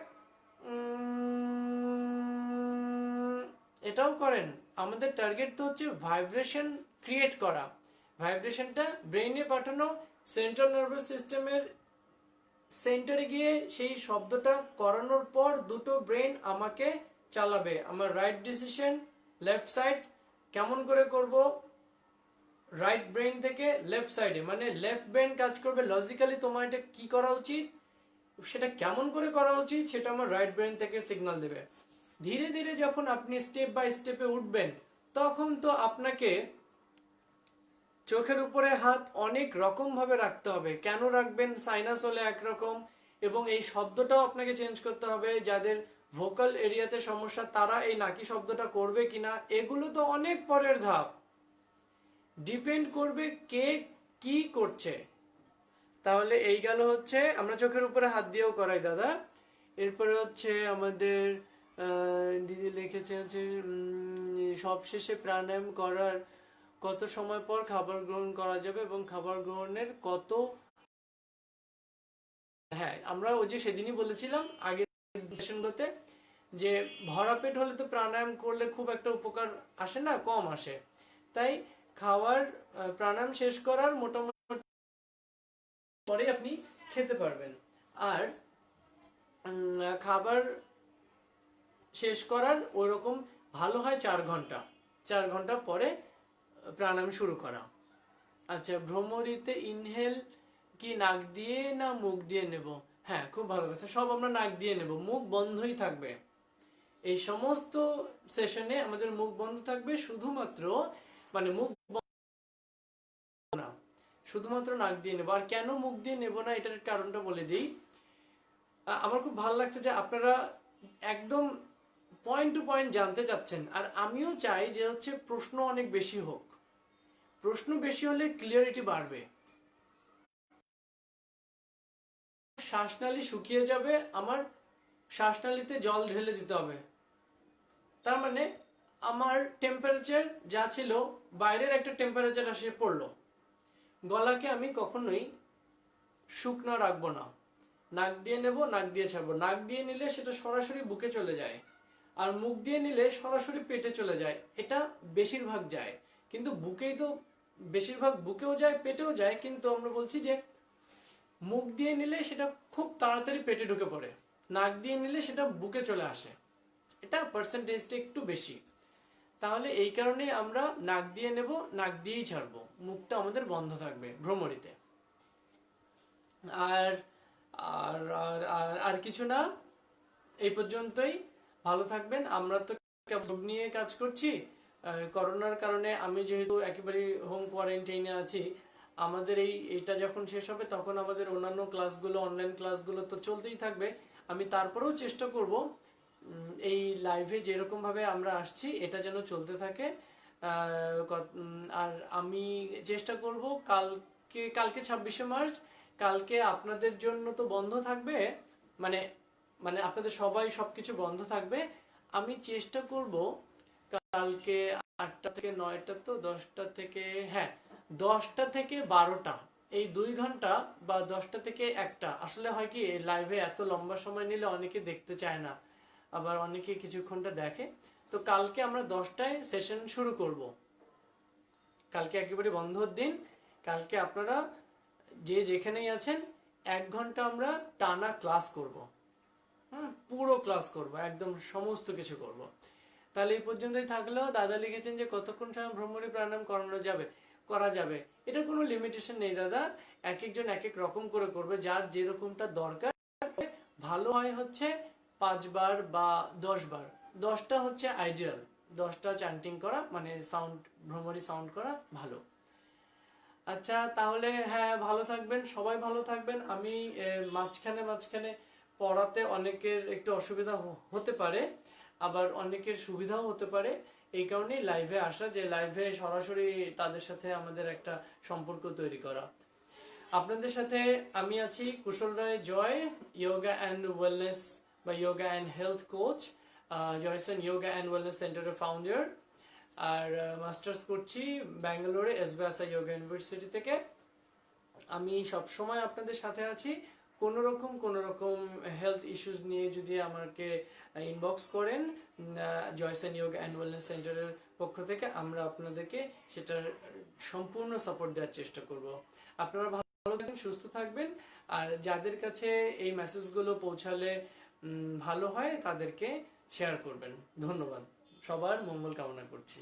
এটাও করেন। আমাদের টার্গেট তো হচ্ছে ভাইব্রেশন ক্রিয়েট করা, ভাইব্রেশনটা ব্রেইনে পাঠানো, সেন্ট্রাল নার্ভাস সিস্টেমের সেন্টারে গিয়ে সেই শব্দটা করানোর পর দুটো ব্রেন আমাকে চালাবে। আমার রাইট ডিসিশন লেফট সাইড কেমন করে করব, রাইট ব্রেন থেকে লেফট সাইডে, মানে লেফট ব্রেন কাজ করবে লজিক্যালি তোমার এটা কি করা উচিত, সেটা কেমন করে করা উচিত সেটা আমার রাইট ব্রেন থেকে সিগন্যাল দেবে। ধীরে ধীরে যখন আপনি স্টেপ বাই স্টেপে উঠবেন, তখন তো আপনাকে চোখের উপরে হাত অনেক রকম ভাবে রাখতে হবে। কেন রাখবেন? সাইনাস হলে একরকম, এবং এই শব্দটাও আপনাকে চেঞ্জ করতে হবে। যাদের ভোকাল এরিয়াতে সমস্যা তারা এই নাকি শব্দটা করবে কিনা, এগুলো তো অনেক পরের ধাপ, ডিপেন্ড করবে কে কি করছে। তাহলে এই গেল হচ্ছে আমরা চোখের উপরে হাত দিয়েও করাই দাদা। এরপরে হচ্ছে আমাদের দিদি লিখেছে হচ্ছে সব শেষে প্রাণায়াম করার কত সময় পর খাবার গ্রহণ করা যাবে এবং খাবার গ্রহণের কত। হ্যাঁ, আমরা ওই যে সেদিনই বলেছিলাম আগের সেশনগুলোতে যে ভরা পেট হলে তো প্রাণায়াম করলে খুব একটা উপকার আসে না, কম আসে। তাই খাওয়ার প্রাণায়াম শেষ করার মোটামুটি পরে আপনি খেতে পারবেন। আর খাবার শেষ করার ওইরকম ভালো হয় 4 ঘন্টা, 4 ঘন্টা পরে প্রাণায়াম শুরু করা। আচ্ছা, ভ্রমরিতে ইনহেল কি নাক দিয়ে না মুখ দিয়ে নেব? হ্যাঁ, খুব ভালো কথা, সব আমরা নাক দিয়ে নেব, মুখ বন্ধই থাকবে। এই সমস্ত সেশনে আমাদের মুখ বন্ধ থাকবে, শুধুমাত্র মানে মুখ না, শুধুমাত্র নাক দিয়ে নেব। আর কেন মুখ দিয়ে নেব না, এটার কারণটা বলে দিই। আমার খুব ভালো লাগছে যে আপনারা একদম পয়েন্ট টু পয়েন্ট জানতে চাচ্ছেন, আর আমিও চাই যে হচ্ছে প্রশ্ন অনেক বেশি হোক। প্রশ্ন বেশি হলে ক্লিয়ারিটি বাড়বে। শ্বাসনালী শুকিয়ে যাবে, আমার শ্বাসনালীতে জল ঢেলে দিতে হবে। তার মানে আমার টেম্পারেচার যা ছিল, বাইরের একটা টেম্পারেচার এসে পড়লো। গলাকে আমি কখনোই শুকনো রাখবো না, নাক দিয়ে নেব, নাক দিয়ে ছাড়বো। নাক দিয়ে নিলে সেটা সরাসরি বুকে চলে যায়, আর মুখ দিয়ে নিলে সরাসরি পেটে চলে যায়। এটা বেশিরভাগ যায়, কিন্তু বুকেই তো বেশিরভাগ, বুকেও যায় পেটেও যায়, কিন্তু আমরা বলছি যে মুখ দিয়ে নিলে সেটা খুব তাড়াতাড়ি পেটে ঢুকে পড়ে, নাক দিয়ে নিলে সেটা বুকে চলে আসে, এটা পার্সেন্টেজটা একটু বেশি। তাহলে এই কারণে আমরা নাক দিয়ে নেব, নাক দিয়েই ছাড়বো, মুখটা আমাদের বন্ধ থাকবে ভ্রমরিতে। আর আর আর আর আর কিছু না, এই পর্যন্তই। ভালো থাকবেন। আমরা তো যোগ নিয়ে কাজ করছি, করোনার কারণে আমি যেহেতু একেবারে হোম কোয়ারেন্টাইনে আছি, আমাদের এইটা যখন শেষ হবে তখন আমাদের অন্যান্য ক্লাসগুলো, অনলাইন ক্লাসগুলো তো চলতেই থাকবে। আমি তারপরেও চেষ্টা করব এই লাইভে যেরকম ভাবে আমরা আসছি এটা যেন চলতে থাকে। আর আমি চেষ্টা করব কালকে 26শে মার্চ, কালকে আপনাদের জন্য তো বন্ধ থাকবে, মানে মানে আপনাদের সবাই সবকিছু বন্ধ থাকবে। আমি চেষ্টা করব কালকে 8টা থেকে 9টা, তো 10টা থেকে, হ্যাঁ 10টা থেকে 12টা, এই 2 ঘন্টা, বা 10টা থেকে 1টা। আসলে হয় কি, লাইভে এত লম্বা সময় নিলে অনেকে দেখতে চায় না, আবার অনেকে কিছুক্ষণটা দেখে। তো কালকে আমরা 10টায় সেশন শুরু করব। কালকে একেবারে বন্ধর দিন। কালকে আপনারা যে যেখানেই আছেন 1 ঘন্টা আমরা টানা ক্লাস করব। পুরো ক্লাস করব, একদম সমস্ত কিছু করব। তাহলে এই পর্যন্তই থাকলো। দাদা লিখেছেন যে কতক্ষণ সময় ভ্রমরি প্রাণায়াম করা যাবে। এটা কোনো লিমিটেশন নেই দাদা, এক একজন এক এক রকম করে করবে, যার যেরকমটা দরকার। ভালো হয় হচ্ছে 5 বার বা 10 বার। 10টা হচ্ছে আইডিয়াল, 10টা চ্যান্টিং করা, মানে সাউন্ড, ভ্রমরি সাউন্ড করা ভালো। আচ্ছা তাহলে হ্যাঁ, ভালো থাকবেন, সবাই ভালো থাকবেন। আমি মাঝখানে মাঝখানে পড়াতে অনেকের একটু অসুবিধা হতে পারে, আবার অনেকের সুবিধাও হতে পারে। এই কারণেই লাইভে আসা, যে লাইভে সরাসরি তাদের সাথে আমাদের একটা সম্পর্ক তৈরি করা। আপনাদের সাথে আমি আছি Kushal Roy Joy, yoga and wellness বা yoga and health coach, Joyson yoga and wellness সেন্টারের ফাউন্ডার। আর মাস্টার্স করছি ব্যাঙ্গালোরে এসবিআই যোগা ইউনিভার্সিটি থেকে। আমি সব সময় আপনাদের সাথে আছি। কোনো রকম হেলথ ইস্যুস নিয়ে যদি আমাকে ইনবক্স করেন, জয়সন যোগা অ্যান্ড ওয়েলনেস সেন্টারের পক্ষ থেকে আমরা আপনাদেরকে সেটার সম্পূর্ণ সাপোর্ট দেওয়ার চেষ্টা করব। আপনারা ভালো থাকবেন, সুস্থ থাকবেন, আর যাদের কাছে এই মেসেজগুলো পৌঁছালে ভালো হয় তাদেরকে শেয়ার করবেন। ধন্যবাদ, সবার মঙ্গল কামনা করছি।